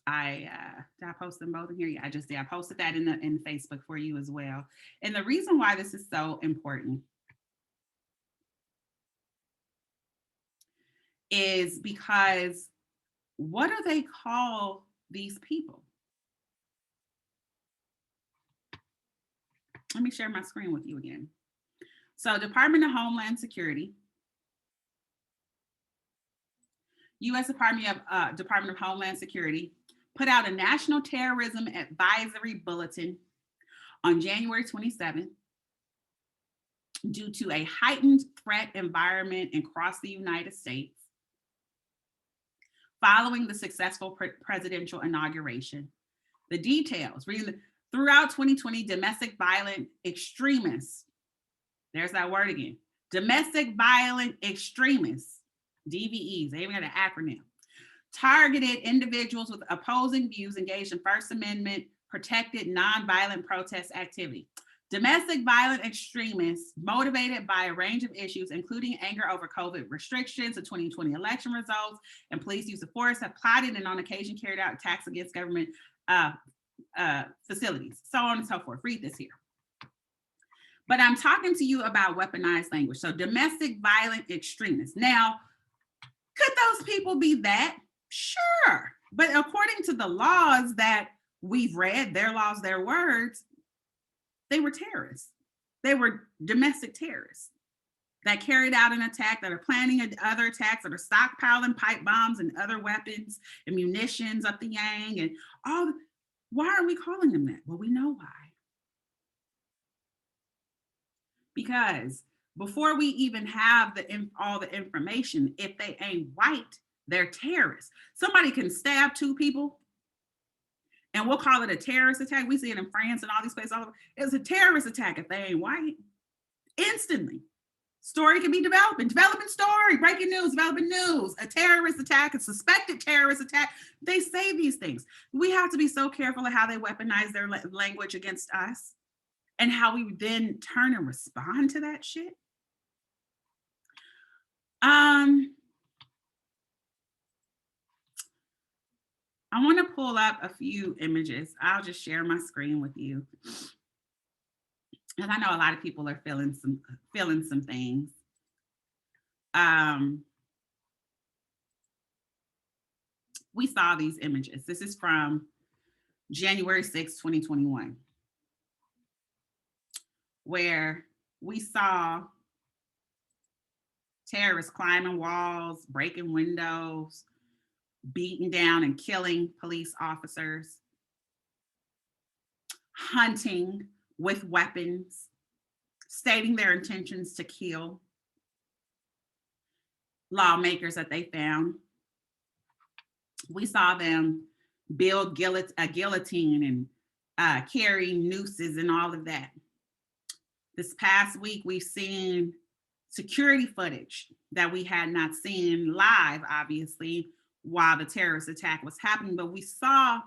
Did I post them both in here? Yeah, I just did. I posted that in Facebook for you as well. And the reason why this is so important is because what do they call these people? Let me share my screen with you again. So Department of Homeland Security, U.S. Department of Homeland Security put out a National Terrorism Advisory Bulletin on January 27th due to a heightened threat environment across the United States following the successful presidential inauguration. The details, throughout 2020, domestic violent extremists, there's that word again, domestic violent extremists, DVEs, they even got an acronym, targeted individuals with opposing views engaged in First Amendment protected nonviolent protest activity. Domestic violent extremists motivated by a range of issues, including anger over COVID restrictions, the 2020 election results, and police use of force, have plotted and on occasion carried out attacks against government facilities, so on and so forth. Read this here. But I'm talking to you about weaponized language. So domestic violent extremists. Now, could those people be that? Sure. But according to the laws that we've read, their laws, their words, they were terrorists. They were domestic terrorists that carried out an attack, that are planning other attacks, that are stockpiling pipe bombs and other weapons and munitions up the yang and all. Why are we calling them that? Well, we know why. Because before we even have all the information, if they ain't white, they're terrorists. Somebody can stab 2 people and we'll call it a terrorist attack. We see it in France and all these places all over. It's a terrorist attack if they ain't white. Instantly. Story can be developing story, breaking news, developing news, a terrorist attack, a suspected terrorist attack. They say these things. We have to be so careful of how they weaponize their language against us and how we then turn and respond to that shit. I want to pull up a few images. I'll just share my screen with you. And I know a lot of people are feeling some things. Um, we saw these images. This is from January 6, 2021, where we saw terrorists climbing walls, breaking windows, beating down and killing police officers, hunting with weapons, stating their intentions to kill lawmakers that they found. We saw them build a guillotine and carry nooses and all of that. This past week, we've seen security footage that we had not seen live, obviously, while the terrorist attack was happening, but we saw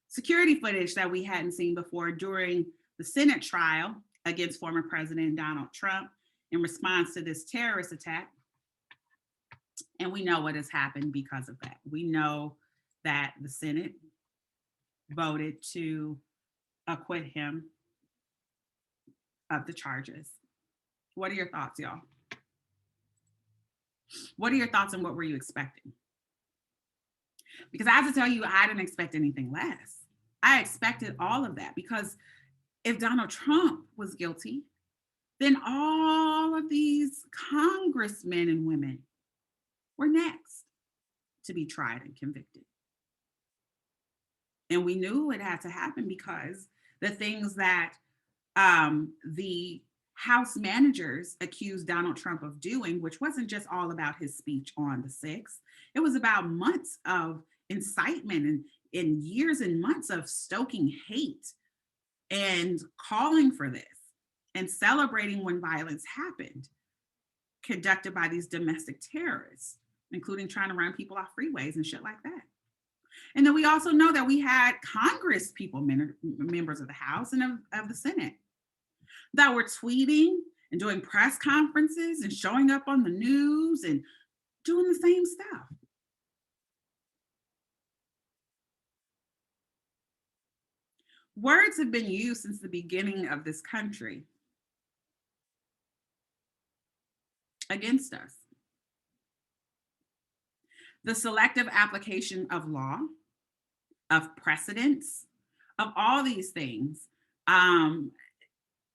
security footage that we hadn't seen before during the Senate trial against former President Donald Trump in response to this terrorist attack. And we know what has happened because of that. We know that the Senate voted to acquit him of the charges. What are your thoughts, y'all? What are your thoughts and what were you expecting? Because I have to tell you, I didn't expect anything less. I expected all of that because if Donald Trump was guilty, then all of these congressmen and women were next to be tried and convicted. And we knew it had to happen because the things that the House managers accused Donald Trump of doing, which wasn't just all about his speech on the 6th, it was about months of incitement and years and months of stoking hate and calling for this and celebrating when violence happened, conducted by these domestic terrorists, including trying to run people off freeways and shit like that. And then we also know that we had Congress people, members of the House and of the Senate, that were tweeting and doing press conferences and showing up on the news and doing the same stuff. Words have been used since the beginning of this country against us. The selective application of law, of precedents, of all these things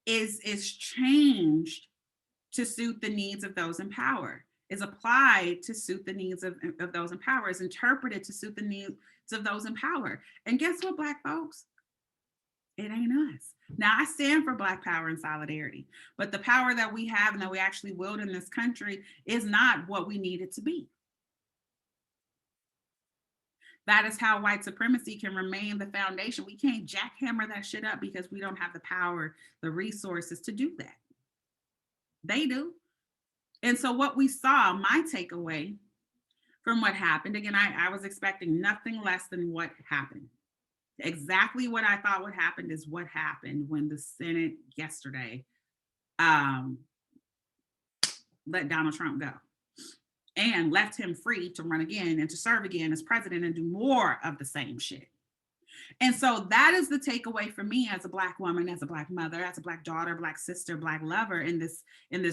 is changed to suit the needs of those in power, is applied to suit the needs of those in power, is interpreted to suit the needs of those in power. And guess what, Black folks? It ain't us. Now, I stand for Black power and solidarity, but the power that we have and that we actually wield in this country is not what we need it to be. That is how white supremacy can remain the foundation. We can't jackhammer that shit up because we don't have the power, the resources to do that. They do. And so what we saw, my takeaway from what happened, again, I was expecting nothing less than what happened. Exactly what I thought would happen is what happened when the Senate yesterday let Donald Trump go and left him free to run again and to serve again as president and do more of the same shit. And so that is the takeaway for me as a Black woman, as a Black mother, as a Black daughter, Black sister, Black lover in this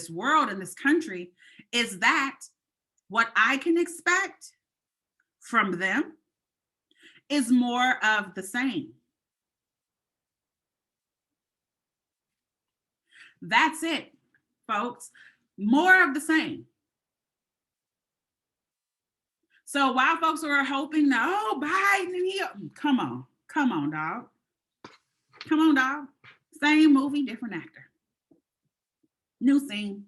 world, in this country, is that what I can expect from them is more of the same. That's it, folks. More of the same. So while folks were hoping, oh, Biden, come on, dog. Come on, dog. Same movie, different actor. New scene,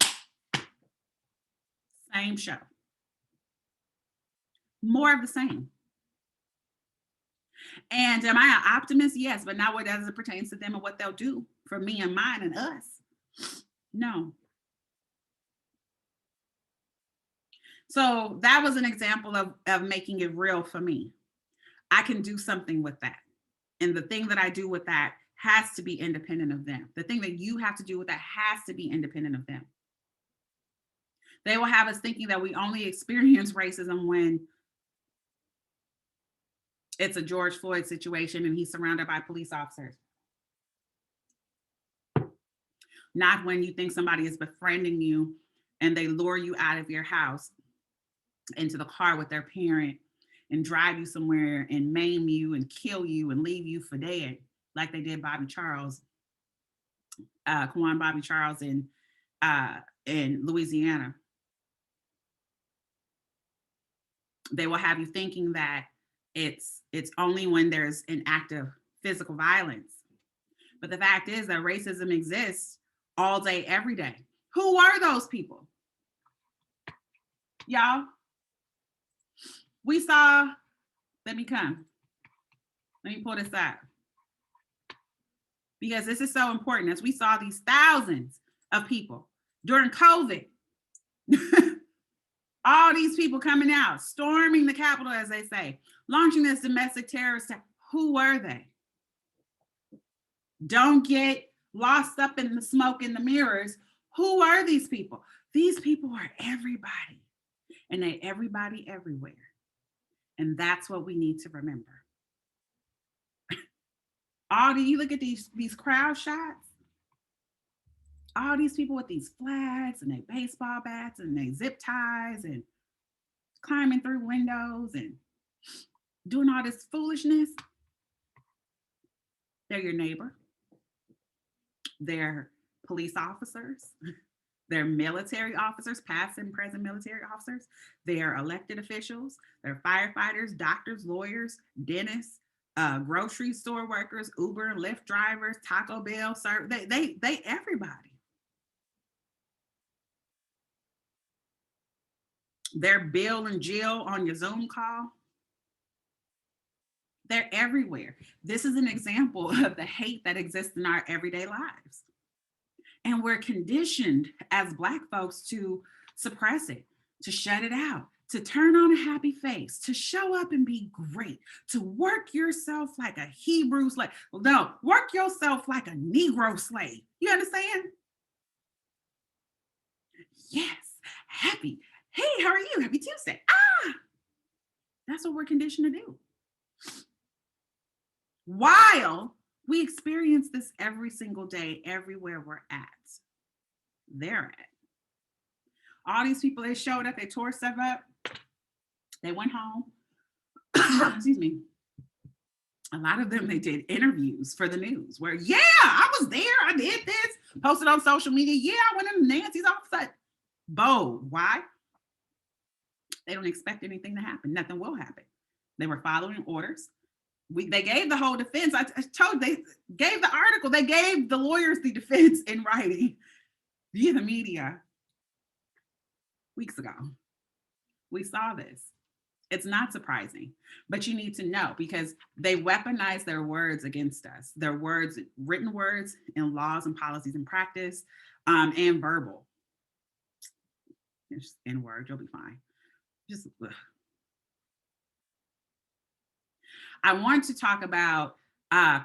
same show. More of the same. And am I an optimist? Yes, but not what as it pertains to them and what they'll do for me and mine and us. No. So that was an example of making it real for me. I can do something with that. And the thing that I do with that has to be independent of them. The thing that you have to do with that has to be independent of them. They will have us thinking that we only experience racism when It's a George Floyd situation and he's surrounded by police officers. Not when you think somebody is befriending you and they lure you out of your house into the car with their parent and drive you somewhere and maim you and kill you and leave you for dead, like they did Bobby Charles, Kwan Bobby Charles in Louisiana. They will have you thinking that it's only when there's an act of physical violence. But the fact is that racism exists all day, every day. Who are those people? Y'all, we saw, let me pull this out. Because this is so important. As we saw these thousands of people during COVID, all these people coming out, storming the Capitol, as they say, launching this domestic terrorist attack. Who were they? Don't get lost up in the smoke in the mirrors. Who are these people? These people are everybody, and they everybody everywhere. And that's what we need to remember. You look at these crowd shots, all these people with these flags and their baseball bats and their zip ties and climbing through windows and doing all this foolishness. They're your neighbor. They're police officers. They're military officers, past and present military officers. They're elected officials. They're firefighters, doctors, lawyers, dentists, grocery store workers, Uber, Lyft drivers, Taco Bell, they everybody. They're Bill and Jill on your Zoom call. They're everywhere. This is an example of the hate that exists in our everyday lives. And we're conditioned as Black folks to suppress it, to shut it out, to turn on a happy face, to show up and be great, to work yourself like a Hebrew slave. No, work yourself like a Negro slave. You understand? Yes, happy. Hey, how are you? Happy Tuesday. That's what we're conditioned to do. While we experience this every single day, everywhere we're at, they're at. All these people, they showed up, they tore stuff up, they went home. Excuse me. A lot of them, they did interviews for the news where, yeah, I was there, I did this, posted on social media, yeah, I went into Nancy's office. Bold. Why? They don't expect anything to happen. Nothing will happen. They were following orders. They gave the whole defense. I told they gave the article. They gave the lawyers the defense in writing via the media weeks ago. We saw this. It's not surprising, but you need to know because they weaponize their words against us. Their words, written words in laws and policies and practice, and verbal. Just in word, you'll be fine. Just. Ugh. I want to talk about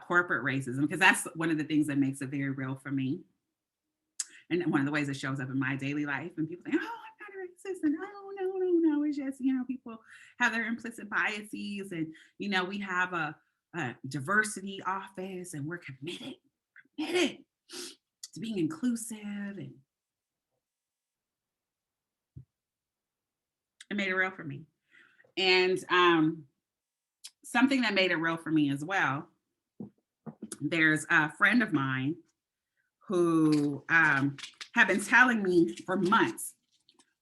corporate racism because that's one of the things that makes it very real for me. And one of the ways it shows up in my daily life. And people think, oh, I'm not a racist. And no. It's just, people have their implicit biases. And, we have a diversity office and we're committed to being inclusive. And it made it real for me. And something that made it real for me as well, there's a friend of mine who have been telling me for months,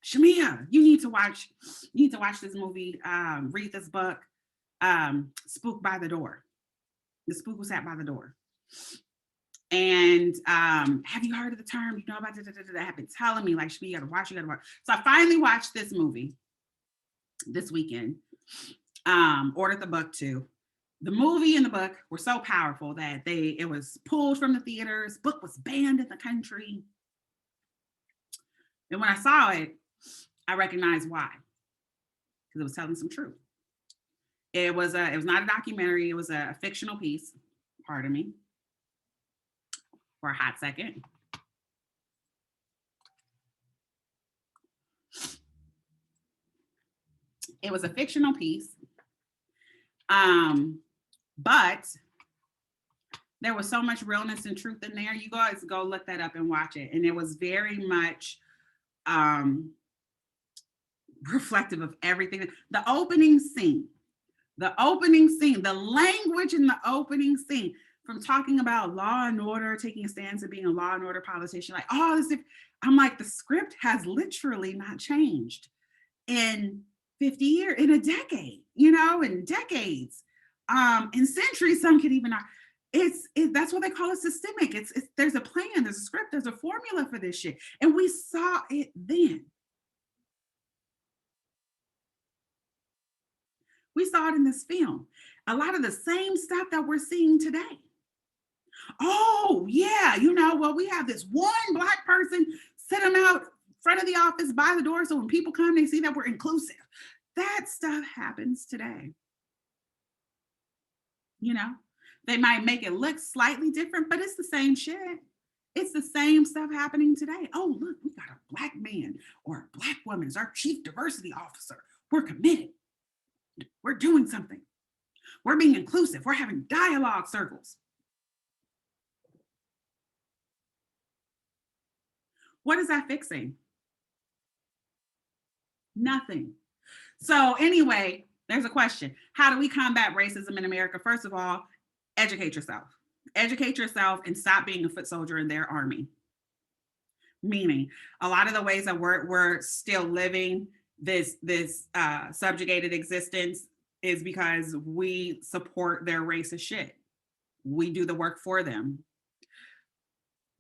Chamia, you need to watch this movie, read this book, Spook by the Door. The spook was sat by the door. And have you heard of the term? You know about that? Have been telling me, like, Chamia, you gotta watch. So I finally watched this movie this weekend. Ordered the book too. The movie and the book were so powerful that it was pulled from the theaters. Book was banned in the country. And when I saw it, I recognized why. Because it was telling some truth. It was not a documentary, it was a fictional piece. Pardon me. For a hot second. It was a fictional piece. But there was so much realness and truth in there. You guys go look that up and watch it. And it was very much reflective of everything. The opening scene, the language in the opening scene, from talking about law and order, taking a stance of being a law and order politician, like all this. I'm like, the script has literally not changed in 50 years, in a decade, in decades, in centuries. Some could even, that's what they call it, systemic. It's there's a plan, there's a script, there's a formula for this shit. And we saw it then. We saw it in this film. A lot of the same stuff that we're seeing today. Oh, yeah, well, we have this one Black person, sit them out front of the office by the door, so when people come, they see that we're inclusive. That stuff happens today. They might make it look slightly different, but it's the same shit. It's the same stuff happening today. Oh, look, we got a Black man or a Black woman as our chief diversity officer. We're committed. We're doing something. We're being inclusive. We're having dialogue circles. What is that fixing? Nothing. So anyway, there's a question. How do we combat racism in America? First of all, educate yourself. Educate yourself and stop being a foot soldier in their army. Meaning, a lot of the ways that we're still living this subjugated existence is because we support their racist shit. We do the work for them.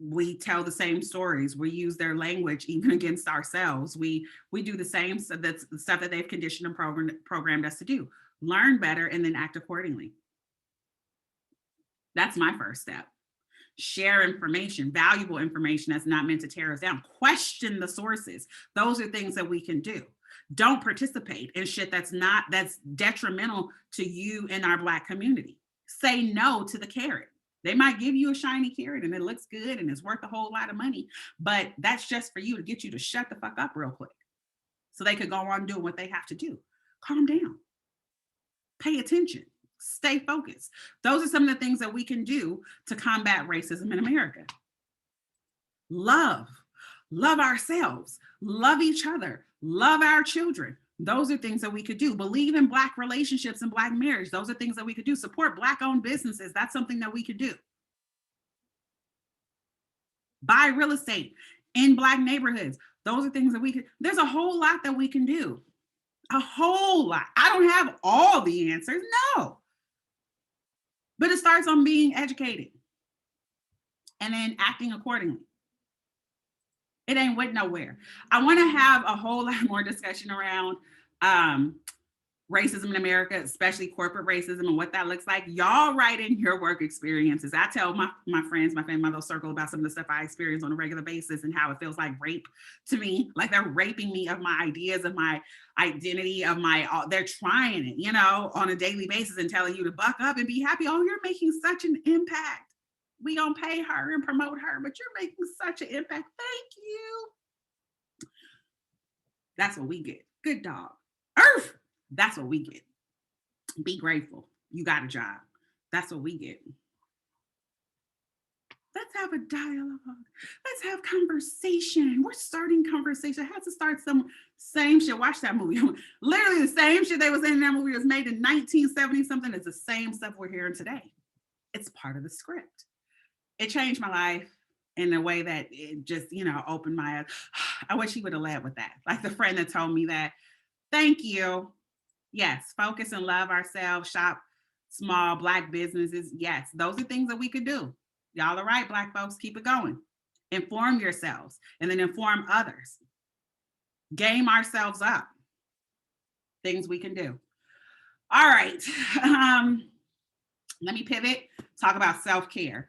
We tell the same stories. We use their language even against ourselves. We do the same stuff, that's the stuff that they've conditioned and programmed us to do. Learn better and then act accordingly. That's my first step. Share information, valuable information that's not meant to tear us down. Question the sources. Those are things that we can do. Don't participate in shit that's detrimental to you and our Black community. Say no to the carrot. They might give you a shiny carrot and it looks good and it's worth a whole lot of money, but that's just for you to get you to shut the fuck up real quick so they could go on doing what they have to do. Calm down. Pay attention. Stay focused. Those are some of the things that we can do to combat racism in America. Love ourselves, love each other, love our children. Those are things that we could do. Believe in Black relationships and Black marriage. Those are things that we could do. Support Black-owned businesses. That's something that we could do. Buy real estate in Black neighborhoods. Those are things that we could. There's a whole lot that we can do. A whole lot. I don't have all the answers, no. But it starts on being educated and then acting accordingly. It ain't went nowhere. I want to have a whole lot more discussion around racism in America, especially corporate racism and what that looks like. Y'all write in your work experiences. I tell my friends, my family, my little circle about some of the stuff I experience on a regular basis and how it feels like rape to me. Like they're raping me of my ideas, of my identity, they're trying it, on a daily basis and telling you to buck up and be happy. Oh, you're making such an impact. We gonna pay her and promote her, but you're making such an impact. Thank you. That's what we get. Good dog. Earth. That's what we get. Be grateful. You got a job. That's what we get. Let's have a dialogue. Let's have conversation. We're starting conversation. I had to start some same shit. Watch that movie. Literally the same shit they was in that movie was made in 1970 something. It's the same stuff we're hearing today. It's part of the script. It changed my life in a way that it just, opened my eyes. I wish he would have led with that. Like the friend that told me that. Thank you. Yes, focus and love ourselves. Shop small Black businesses. Yes, those are things that we could do. Y'all are right, Black folks. Keep it going. Inform yourselves and then inform others. Game ourselves up. Things we can do. All right. Let me pivot. Talk about self-care.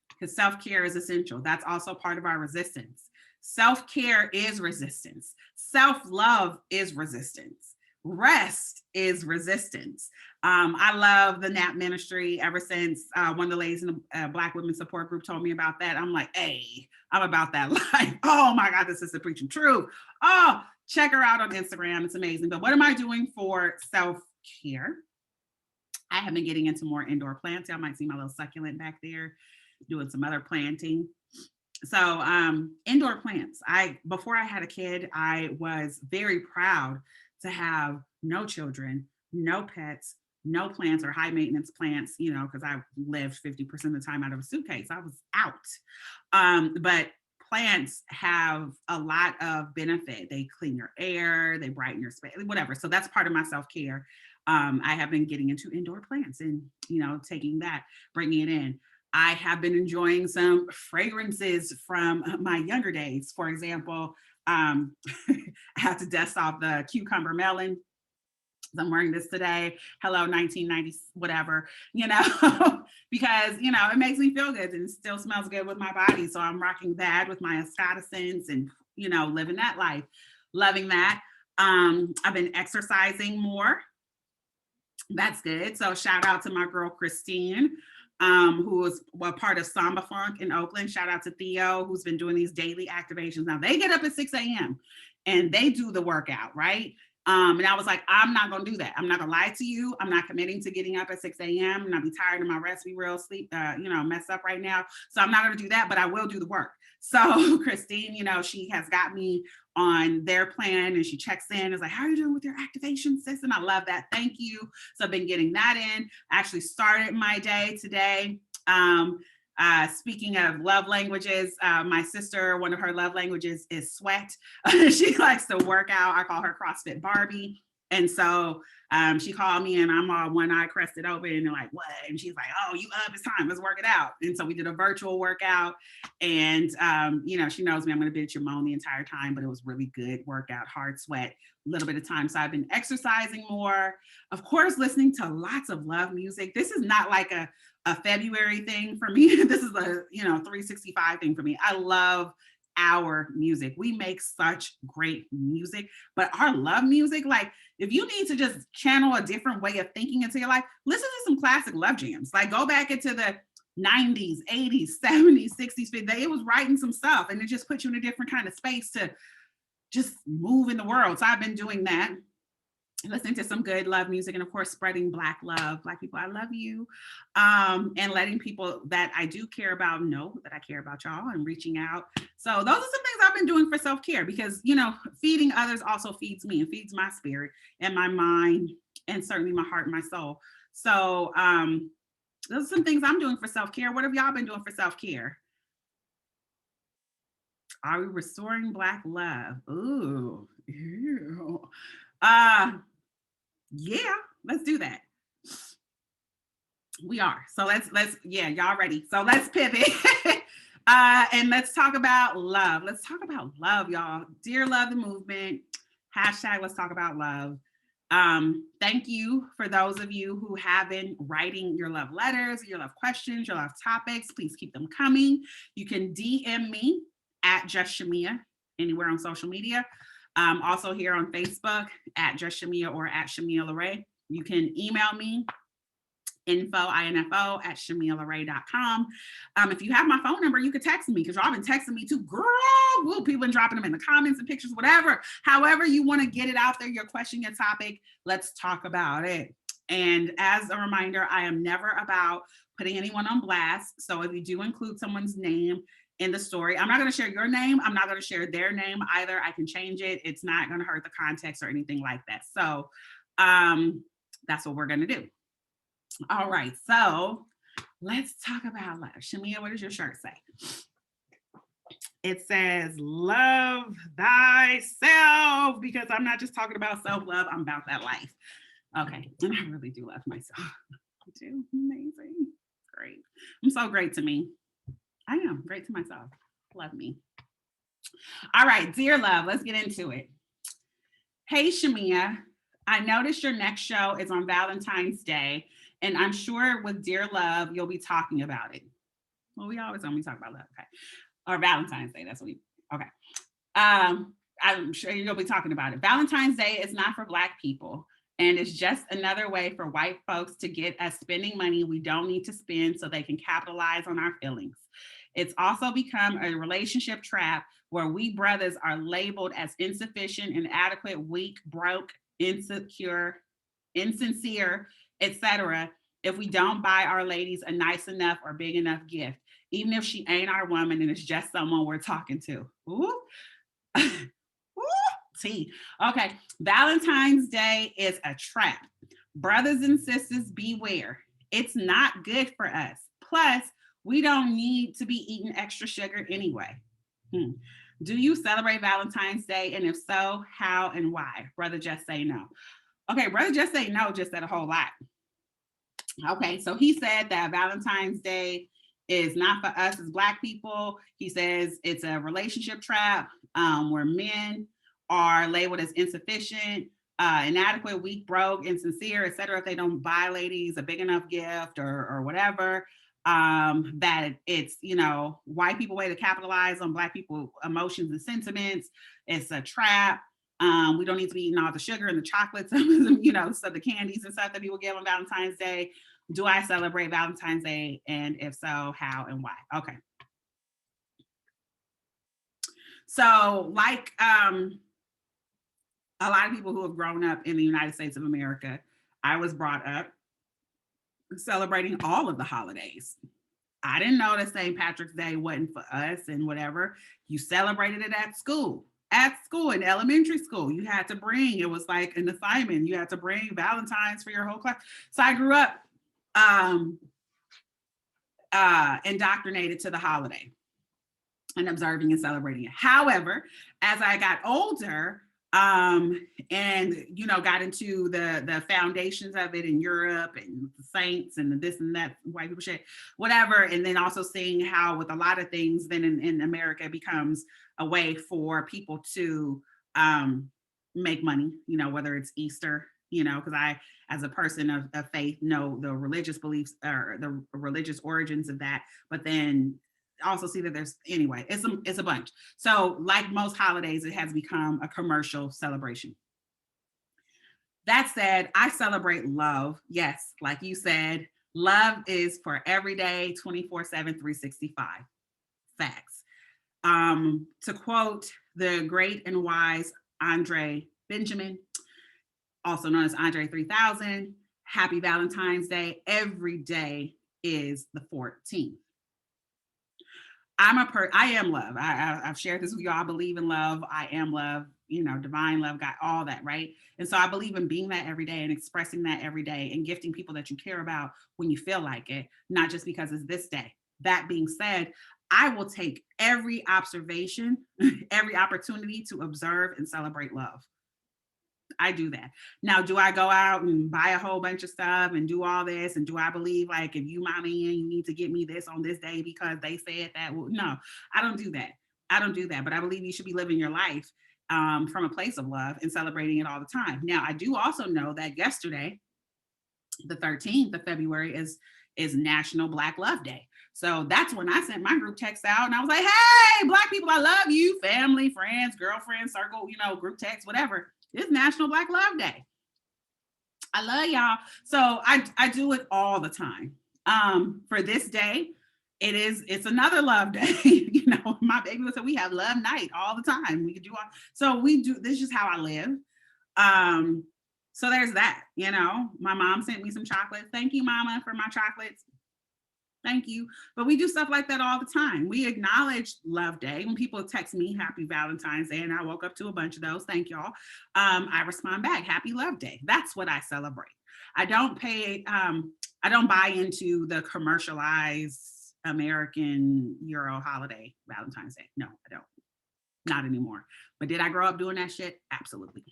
Because self-care is essential. That's also part of our resistance. Self-care is resistance. Self-love is resistance. Rest is resistance. I love the NAP ministry. Ever since one of the ladies in the Black Women Support Group told me about that, I'm like, hey, I'm about that life. Oh my God, this is the preaching truth. Oh, check her out on Instagram. It's amazing. But what am I doing for self-care? I have been getting into more indoor plants. Y'all might see my little succulent back there, doing some other planting. So indoor plants. Before I had a kid, I was very proud to have no children, no pets, no plants or high maintenance plants, because I lived 50% of the time out of a suitcase. I was out. But plants have a lot of benefit. They clean your air, they brighten your space, whatever. So that's part of my self-care. I have been getting into indoor plants and, taking that, bringing it in. I have been enjoying some fragrances from my younger days. For example, I have to dust off the cucumber melon. I'm wearing this today. Hello, 1990, whatever, because, it makes me feel good and it still smells good with my body. So I'm rocking that with my escadicents and, living that life, loving that. I've been exercising more. That's good. So shout out to my girl, Christine, who was a part of Samba Funk in Oakland. Shout out to Theo, who's been doing these daily activations. Now they get up at 6 a.m. and they do the workout, right? And I was like, I'm not going to do that. I'm not going to lie to you. I'm not committing to getting up at 6 a.m. and I'll be tired and my rest be real sleep, messed up right now. So I'm not going to do that, but I will do the work. So Christine, she has got me on their plan and she checks in, is like, how are you doing with your activation, sis? And I love that. Thank you. So I've been getting that in. I actually started my day today. Speaking of love languages, my sister, one of her love languages is sweat. She likes to work out. I call her CrossFit Barbie. And so she called me and I'm all one eye crested open and like, what? And she's like, oh, you up, it's time, let's work it out. And so we did a virtual workout and, she knows me, I'm going to bitch and moan the entire time, but it was really good workout, hard sweat, a little bit of time. So I've been exercising more, of course, listening to lots of love music. This is not like a February thing for me. This is a, 365 thing for me. I love our music. We make such great music, but our love music, like if you need to just channel a different way of thinking into your life, listen to some classic love jams. Like go back into the 90s, 80s, 70s, 60s. It was writing some stuff and it just puts you in a different kind of space to just move in the world. So I've been doing that, listening to some good love music, and of course spreading Black love. Black people, I love you, and letting people that I do care about know that I care about y'all and reaching out. So those are some things I've been doing for self-care because feeding others also feeds me and feeds my spirit and my mind and certainly my heart and my soul. So those are some things I'm doing for self-care. What have y'all been doing for self-care? Are we restoring Black love? Ooh, ew. Yeah, let's do that. We are. So let's yeah, y'all ready. So let's pivot. And let's talk about love. Let's talk about love, y'all. Dear Love the Movement. Hashtag let's talk about love. Thank you for those of you who have been writing your love letters, your love questions, your love topics. Please keep them coming. You can DM me at Just Chamia anywhere on social media. Also here on Facebook at Just Chamia or at Chamia LaRae. You can email me info at chamialarae.com. If you have my phone number, you could text me because y'all been texting me too. Girl, woo, people been dropping them in the comments and pictures, whatever. However you want to get it out there, your question, your topic, let's talk about it. And as a reminder, I am never about putting anyone on blast. So if you do include someone's name in the story, I'm not going to share your name. I'm not going to share their name either. I can change it. It's not going to hurt the context or anything like that. So that's what we're going to do. All right. So let's talk about love. Chamia, what does your shirt say? It says, love thyself, because I'm not just talking about self-love. I'm about that life. Okay. And I really do love myself. I do. Amazing. Great. I'm so great to me. I am great to myself. Love me. All right, dear love, let's get into it. Hey, Chamia, I noticed your next show is on Valentine's Day, and I'm sure with Dear Love, you'll be talking about it. Well, we always only talk about love, okay? Or Valentine's Day, that's what okay. I'm sure you'll be talking about it. Valentine's Day is not for Black people, and it's just another way for white folks to get us spending money we don't need to spend so they can capitalize on our feelings. It's also become a relationship trap where we brothers are labeled as insufficient, inadequate, weak, broke, insecure, insincere, etc., if we don't buy our ladies a nice enough or big enough gift, even if she ain't our woman and it's just someone we're talking to. Ooh. Ooh, tea. Okay, Valentine's Day is a trap. Brothers and sisters, beware. It's not good for us. Plus, we don't need to be eating extra sugar anyway. Hmm. Do you celebrate Valentine's Day? And if so, how and why? Brother, just say no. Okay, brother, just say no, just said a whole lot. Okay, so he said that Valentine's Day is not for us as Black people. He says it's a relationship trap where men are labeled as insufficient, inadequate, weak, broke, insincere, etc. If they don't buy ladies a big enough gift or whatever, that it's, you know, white people way to capitalize on Black people emotions and sentiments. It's a trap. We don't need to be eating all the sugar and the chocolates, you know, so the candies and stuff that people give on Valentine's Day. Do I celebrate Valentine's Day? And if so, how and why? Okay. So, like a lot of people who have grown up in the United States of America, I was brought up celebrating all of the holidays. I didn't know that St. Patrick's Day wasn't for us and whatever. You celebrated it at school. At school, in elementary school, you had to bring, it was like an assignment. You had to bring Valentine's for your whole class. So I grew up indoctrinated to the holiday and observing and celebrating it. However, as I got older, and you know, got into the foundations of it in Europe and the saints and the this and that, white people shit, whatever, and then also seeing how with a lot of things then in America it becomes a way for people to make money, you know, whether it's Easter, you know, because I, as a person of faith, know the religious beliefs or the religious origins of that, but then also see that there's, anyway, it's a bunch. So like most holidays, it has become a commercial celebration. That said, I celebrate love. Yes, like you said, love is for every day, 24/7, 365. Facts. To quote the great and wise Andre Benjamin, also known as Andre 3000, happy Valentine's Day. Every day is the 14th. I am love. I've shared this with you. I believe in love. I am love, you know, divine love, got all that, right? And so I believe in being that every day and expressing that every day and gifting people that you care about when you feel like it, not just because it's this day. That being said, I will take every observation, every opportunity to observe and celebrate love. I do that. Now, do I go out and buy a whole bunch of stuff and do all this? And do I believe like if you mommy and you need to get me this on this day because they said that? Well, no, I don't do that. I don't do that. But I believe you should be living your life from a place of love and celebrating it all the time. Now, I do also know that yesterday, the 13th of February, is National Black Love Day. So that's when I sent my group text out and I was like, hey, Black people, I love you, family, friends, girlfriend, circle, you know, group text, whatever. It's National Black Love Day. I love y'all. So I do it all the time. For this day, it's another love day. You know, my baby would say we have love night all the time. We can do all, so we do, this is just how I live. So there's that, you know. My mom sent me some chocolates. Thank you, mama, for my chocolates. Thank you. But we do stuff like that all the time. We acknowledge Love Day. When people text me Happy Valentine's Day, and I woke up to a bunch of those, thank y'all. I respond back, Happy Love Day. That's what I celebrate. I don't buy into the commercialized American Euro holiday Valentine's Day. No, I don't. Not anymore. But did I grow up doing that shit? Absolutely.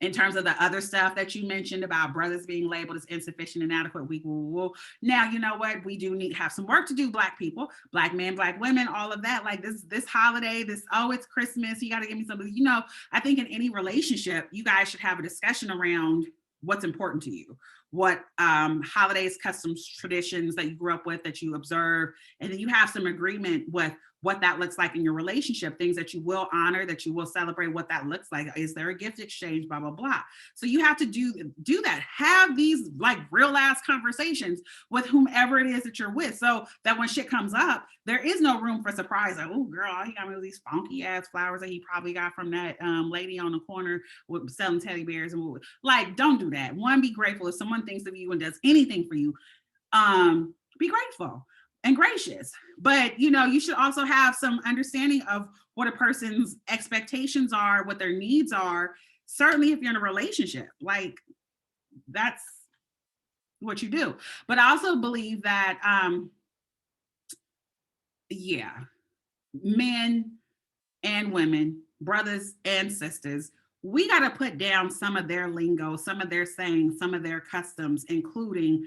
In terms of the other stuff that you mentioned about brothers being labeled as insufficient, inadequate, weak, now you know what, we do need to have some work to do, Black people, Black men, Black women, all of that. Like this holiday, it's Christmas, you got to give me something. You know, I think in any relationship you guys should have a discussion around what's important to you, what holidays, customs, traditions that you grew up with, that you observe, and then you have some agreement with what that looks like in your relationship, things that you will honor, that you will celebrate, what that looks like. Is there a gift exchange, blah, blah, blah. So you have to do that. Have these like real ass conversations with whomever it is that you're with, so that when shit comes up, there is no room for surprise. Like, oh girl, he got me these funky ass flowers that he probably got from that lady on the corner with selling teddy bears. And like, don't do that. One, be grateful. If someone thinks of you and does anything for you, be grateful and gracious. But you should also have some understanding of what a person's expectations are, what their needs are. Certainly if you're in a relationship, like that's what you do. But I also believe that men and women, brothers and sisters, we got to put down some of their lingo, some of their sayings, some of their customs, including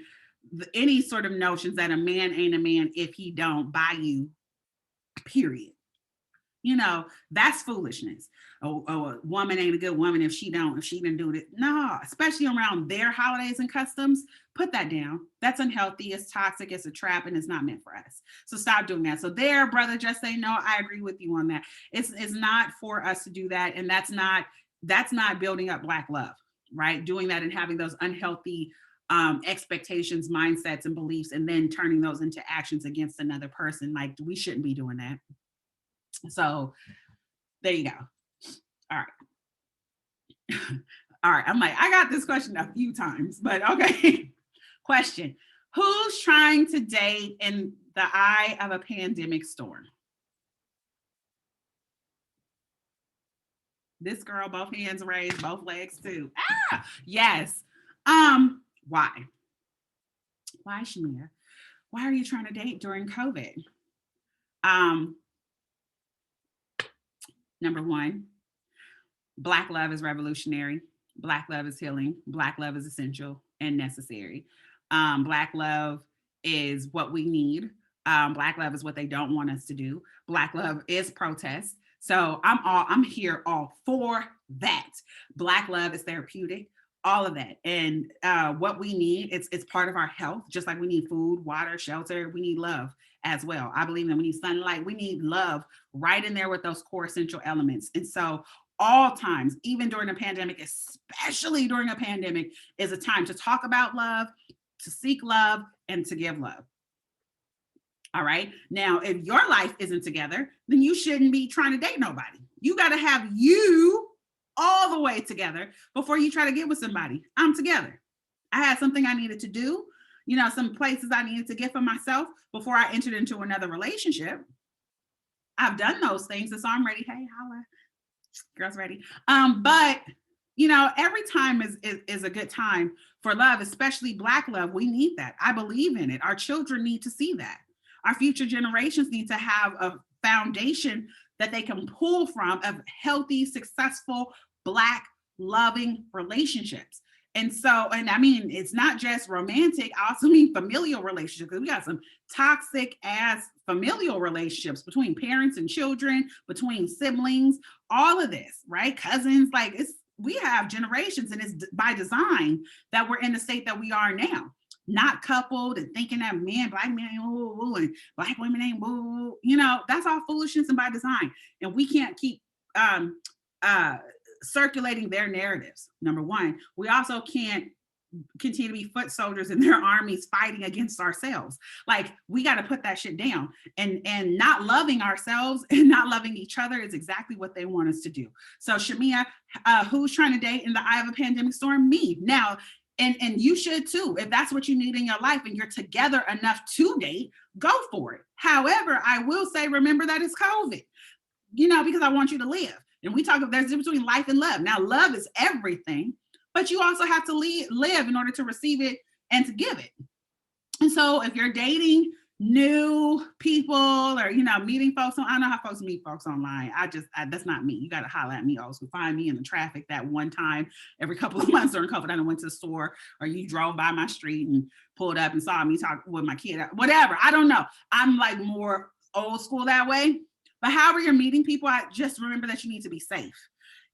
any sort of notions that a man ain't a man if he don't buy you, period. That's foolishness. Oh, a woman ain't a good woman if she didn't do it. No, especially around their holidays and customs. Put that down. That's unhealthy. It's toxic. It's a trap, and it's not meant for us. So stop doing that. So there, brother, just say no. I agree with you on that. It's not for us to do that, and that's not building up Black love, right? Doing that and having those unhealthy expectations, mindsets, and beliefs, and then turning those into actions against another person. Like, we shouldn't be doing that. So there you go. All right. All right. I'm like, I got this question a few times, but okay. Question. Who's trying to date in the eye of a pandemic storm? This girl, both hands raised, both legs too. Yes. Why? Why, Chamia? Why are you trying to date during COVID? Number one, Black love is revolutionary. Black love is healing. Black love is essential and necessary. Black love is what we need. Black love is what they don't want us to do. Black love is protest. So I'm here all for that. Black love is therapeutic, all of that. And what we need, it's part of our health, just like we need food, water, shelter, we need love as well. I believe that we need sunlight, we need love right in there with those core essential elements. And so all times, even during a pandemic, especially during a pandemic, is a time to talk about love, to seek love, and to give love. All right. Now, if your life isn't together, then you shouldn't be trying to date nobody. You got to have you all the way together before you try to get with somebody. I'm together. I had something I needed to do, some places I needed to get for myself before I entered into another relationship. I've done those things, and so I'm ready. Hey, holla, girls ready. But every time is a good time for love, especially Black love. We need that. I believe in it. Our children need to see that. Our future generations need to have a foundation that they can pull from of healthy, successful, Black loving relationships. And so, and I mean, it's not just romantic, I also mean familial relationships, because we got some toxic ass familial relationships between parents and children, between siblings, all of this, right? Cousins, like we have generations, and it's by design that we're in the state that we are now. Not coupled and thinking that Black men ain't woo, and Black women ain't woo. That's all foolishness and by design. And we can't keep circulating their narratives. Number one, we also can't continue to be foot soldiers in their armies fighting against ourselves. Like, we got to put that shit down. And not loving ourselves and not loving each other is exactly what they want us to do. So Chamia, who's trying to date in the eye of a pandemic storm? Me. Now, and you should too. If that's what you need in your life and you're together enough to date, go for it. However, I will say, remember that it's COVID, because I want you to live. And we talk, there's a difference between life and love. Now, love is everything, but you also have to live in order to receive it and to give it. And so if you're dating new people or, meeting folks I know how folks meet folks online. That's not me. You got to holler at me also. Find me in the traffic that one time every couple of months during COVID. I went to the store, or you drove by my street and pulled up and saw me talk with my kid, whatever. I don't know. I'm like more old school that way. But however you're meeting people, I just remember that you need to be safe.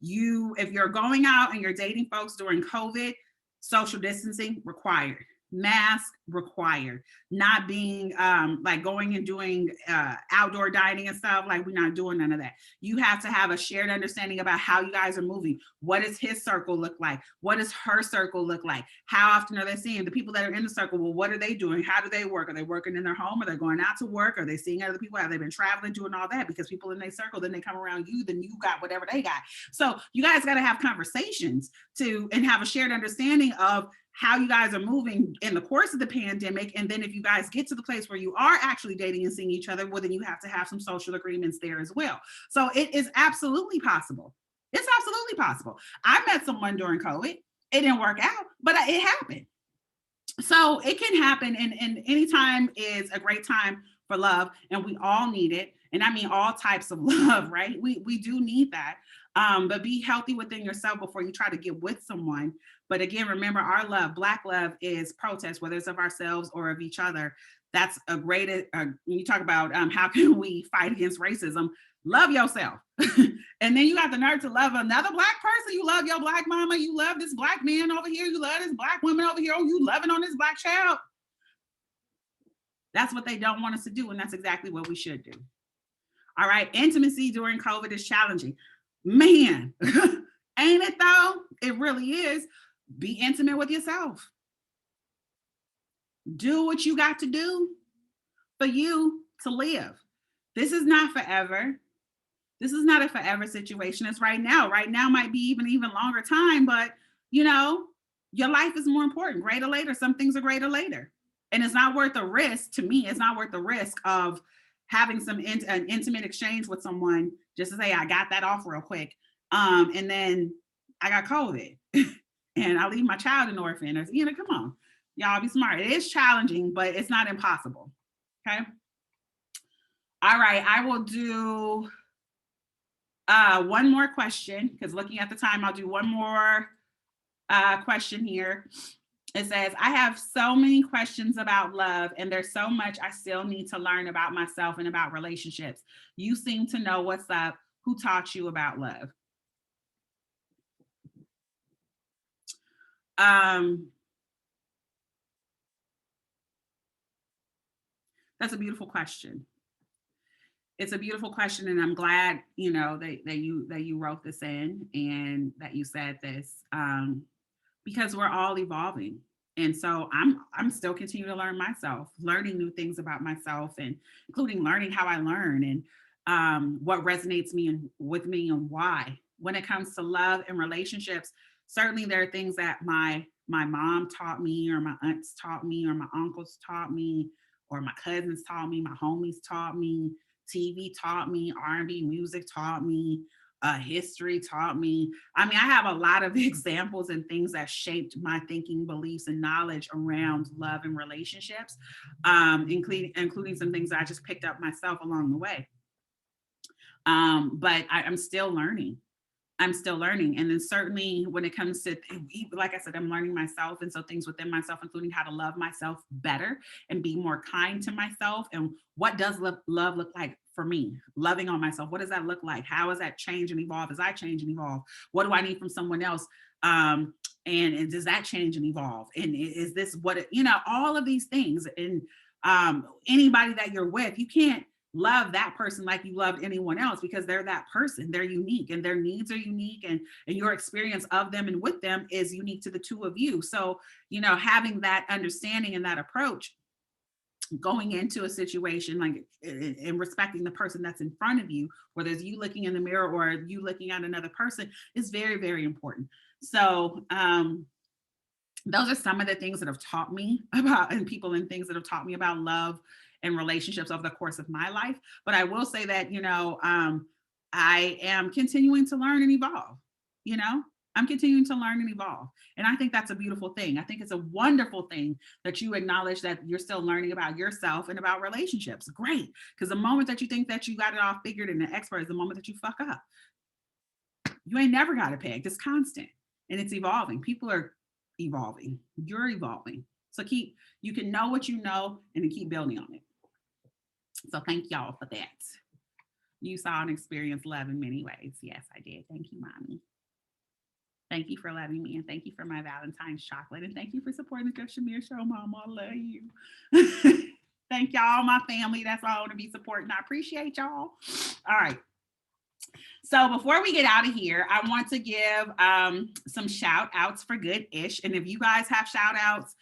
If you're going out and you're dating folks during COVID, social distancing required. Mask, required. Not being like going and doing outdoor dining and stuff. Like, we're not doing none of that. You have to have a shared understanding about how you guys are moving. What does his circle look like? What does her circle look like? How often are they seeing the people that are in the circle? Well, what are they doing? How do they work? Are they working in their home? Are they going out to work? Are they seeing other people? Have they been traveling, doing all that? Because people in their circle, then they come around you, then you got whatever they got. So you guys got to have conversations and have a shared understanding of how you guys are moving in the course of the pandemic. And then if you guys get to the place where you are actually dating and seeing each other, well, then you have to have some social agreements there as well. So it is absolutely possible. It's absolutely possible. I met someone during COVID. It didn't work out, but it happened. So it can happen, and any time is a great time for love, and we all need it. And I mean all types of love, right? We do need that. But be healthy within yourself before you try to get with someone. But again, remember, our love, Black love, is protest, whether it's of ourselves or of each other. That's a great, when you talk about how can we fight against racism, love yourself. And then you got the nerve to love another Black person. You love your Black mama. You love this Black man over here. You love this Black woman over here. Oh, you loving on this Black child. That's what they don't want us to do. And that's exactly what we should do. All right. Intimacy during COVID is challenging. Man, ain't it though? It really is. Be intimate with yourself. Do what you got to do for you to live. This is not forever. This is not a forever situation. It's right now. Right now might be even longer time, but your life is more important. Greater later. Some things are greater later. And it's not worth the risk, to me, it's not worth the risk of having an intimate exchange with someone just to say, I got that off real quick. And then I got COVID and I leave my child an orphan. Or, come on, y'all be smart. It is challenging, but it's not impossible. Okay. All right. I will do one more question, because looking at the time, I'll do one more question here. It says, I have so many questions about love, and there's so much I still need to learn about myself and about relationships. You seem to know what's up. Who taught you about love? That's a beautiful question. It's a beautiful question, and I'm glad that you wrote this in and that you said this, because we're all evolving. And so I'm still continuing to learn myself, learning new things about myself, and including learning how I learn and what resonates with me and why. When it comes to love and relationships, certainly there are things that my mom taught me, or my aunts taught me, or my uncles taught me, or my cousins taught me, my homies taught me, TV taught me, R&B music taught me, history taught me. I mean, I have a lot of examples and things that shaped my thinking, beliefs, and knowledge around love and relationships, including some things that I just picked up myself along the way. But I'm still learning. I'm still learning. And then certainly when it comes to, like I said, I'm learning myself. And so things within myself, including how to love myself better and be more kind to myself. And what does love look like for me? Loving on myself. What does that look like? How does that change and evolve as I change and evolve? What do I need from someone else? And does that change and evolve? And is this all of these things? And anybody that you're with, you can't love that person like you loved anyone else, because they're that person. They're unique, and their needs are unique, and your experience of them and with them is unique to the two of you. So having that understanding and that approach going into a situation, like, and respecting the person that's in front of you, whether it's you looking in the mirror or you looking at another person, is very, very important. So those are some of the things that have taught me about, and people and things that have taught me about love and relationships over the course of my life. But I will say that, I am continuing to learn and evolve. I'm continuing to learn and evolve. And I think that's a beautiful thing. I think it's a wonderful thing that you acknowledge that you're still learning about yourself and about relationships. Great. Because the moment that you think that you got it all figured and an expert is the moment that you fuck up. You ain't never got it pegged. It's constant and it's evolving. People are evolving. You're evolving. So you can know what you know and then keep building on it. So thank y'all for that. You saw and experienced love in many ways. Yes, I did. Thank you, Mommy. Thank you for loving me, and thank you for my Valentine's chocolate, and thank you for supporting the Jeff Chamia Show, Mama. I love you. Thank y'all, my family. That's all I want to be supporting. I appreciate y'all. All right. So before we get out of here, I want to give some shout outs for good ish. And if you guys have shout outs,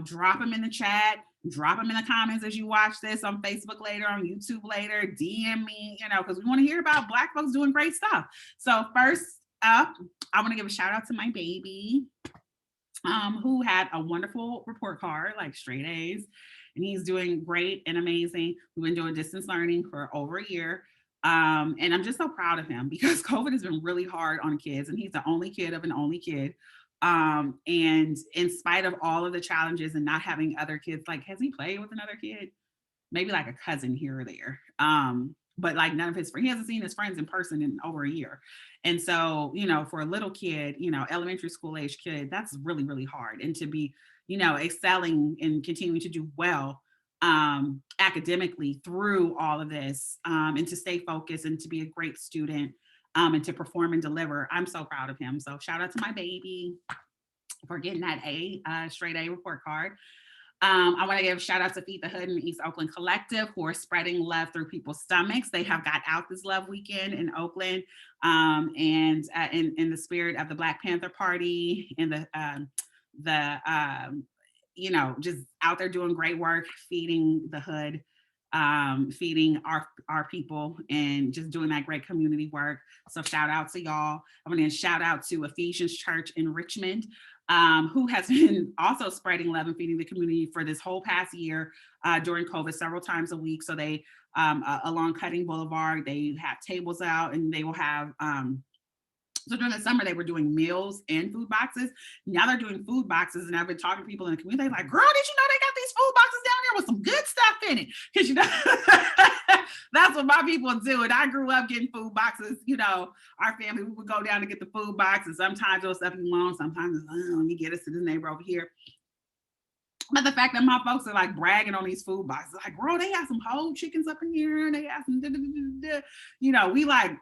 drop them in the chat, drop them in the comments as you watch this on Facebook later, on YouTube later, DM me, because we want to hear about Black folks doing great stuff. So first up, I want to give a shout out to my baby, who had a wonderful report card, like straight A's, and he's doing great and amazing. We've been doing distance learning for over a year. And I'm just so proud of him because COVID has been really hard on kids, and he's the only kid of an only kid. And in spite of all of the challenges and not having other kids, like, has he played with another kid? Maybe like a cousin here or there. But like none of he hasn't seen his friends in person in over a year. And so, for a little kid, elementary school age kid, that's really, really hard. And to be, excelling and continuing to do well academically through all of this, and to stay focused and to be a great student, and to perform and deliver. I'm so proud of him. So shout out to my baby for getting that straight A report card. I want to give a shout out to Feed the Hood and East Oakland Collective, who are spreading love through people's stomachs. They have got out this love weekend in Oakland, and in the spirit of the Black Panther Party and just out there doing great work, feeding the hood, feeding our people, and just doing that great community work. So shout out to y'all. I'm going to shout out to Ephesians Church in Richmond, who has been also spreading love and feeding the community for this whole past year during COVID, several times a week. So they, along Cutting Boulevard, they have tables out, and they will have, so during the summer, they were doing meals and food boxes. Now they're doing food boxes. And I've been talking to people in the community, like, girl, did you know they got these food boxes down there with some good stuff in it? Because, that's what my people do. And I grew up getting food boxes. Our family, we would go down to get the food boxes. Sometimes it was stuff you want. Sometimes it's, let me get us to this neighbor over here. But the fact that my folks are like bragging on these food boxes, like, bro, they have some whole chickens up in here. They have some, we like,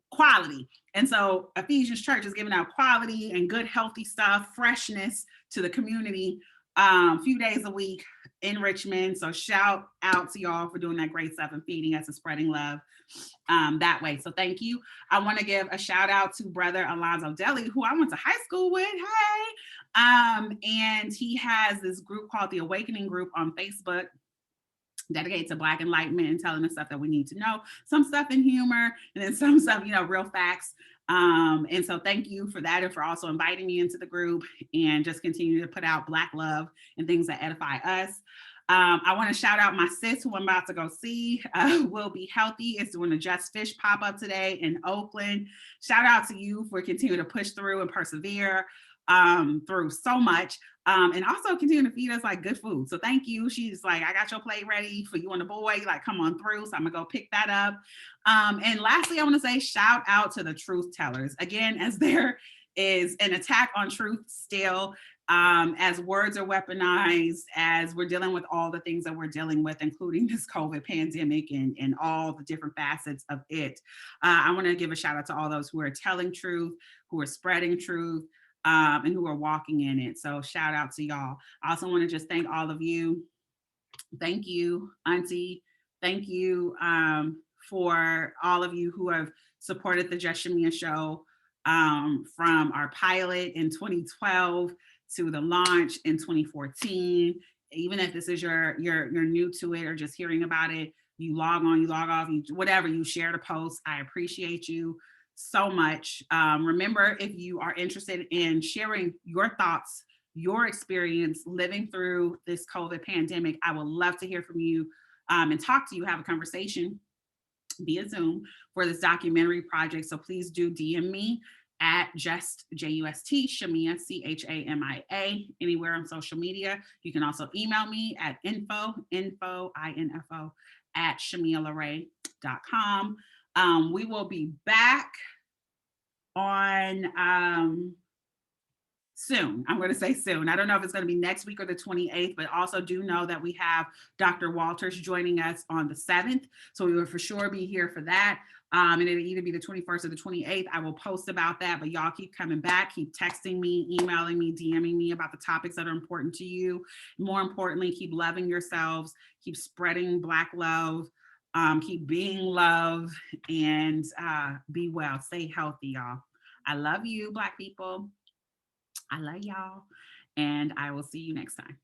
quality. And so Ephesians Church is giving out quality and good, healthy stuff, freshness to the community, a few days a week in Richmond. So shout out to y'all for doing that great stuff and feeding us and spreading love that way. So thank you. I want to give a shout out to Brother Alonzo Deli, who I went to high school with. Hey, and he has this group called the Awakening Group on Facebook, dedicated to Black enlightenment and telling us stuff that we need to know, some stuff in humor, and then some stuff, real facts. And so thank you for that, and for also inviting me into the group, and just continue to put out Black love and things that edify us. I want to shout out my sis, who I'm about to go see, Will Be Healthy. Is doing a Just Fish pop-up today in Oakland. Shout out to you for continuing to push through and persevere through so much, and also continue to feed us like good food. So thank you. She's like, I got your plate ready for you and the boy, like, come on through. So I'm gonna go pick that up. And lastly, I want to say shout out to the truth tellers again, as there is an attack on truth still, as words are weaponized, as we're dealing with all the things that we're dealing with, including this COVID pandemic and all the different facets of it. I want to give a shout out to all those who are telling truth, who are spreading truth, and who are walking in it. So shout out to y'all. I also want to just thank all of you. Thank you, Auntie. Thank you for all of you who have supported the Just Chamia Show, from our pilot in 2012 to the launch in 2014. Even if this is you're new to it or just hearing about it, you log on, you log off, whatever, you share the post. I appreciate you so much. Remember, if you are interested in sharing your thoughts, your experience living through this COVID pandemic, I would love to hear from you, and talk to you, have a conversation via Zoom for this documentary project. So please do DM me at just JUST Chamia, CHAMIA, anywhere on social media. You can also email me at info at ChamiaLaRae.com. We will be back on soon. I'm going to say soon. I don't know if it's going to be next week or the 28th, but also do know that we have Dr. Walters joining us on the 7th. So we will for sure be here for that. And it'll either be the 21st or the 28th. I will post about that, but y'all keep coming back, keep texting me, emailing me, DMing me about the topics that are important to you. More importantly, keep loving yourselves, keep spreading Black love, keep being love, and be well. Stay healthy, y'all. I love you, Black people. I love y'all. And I will see you next time.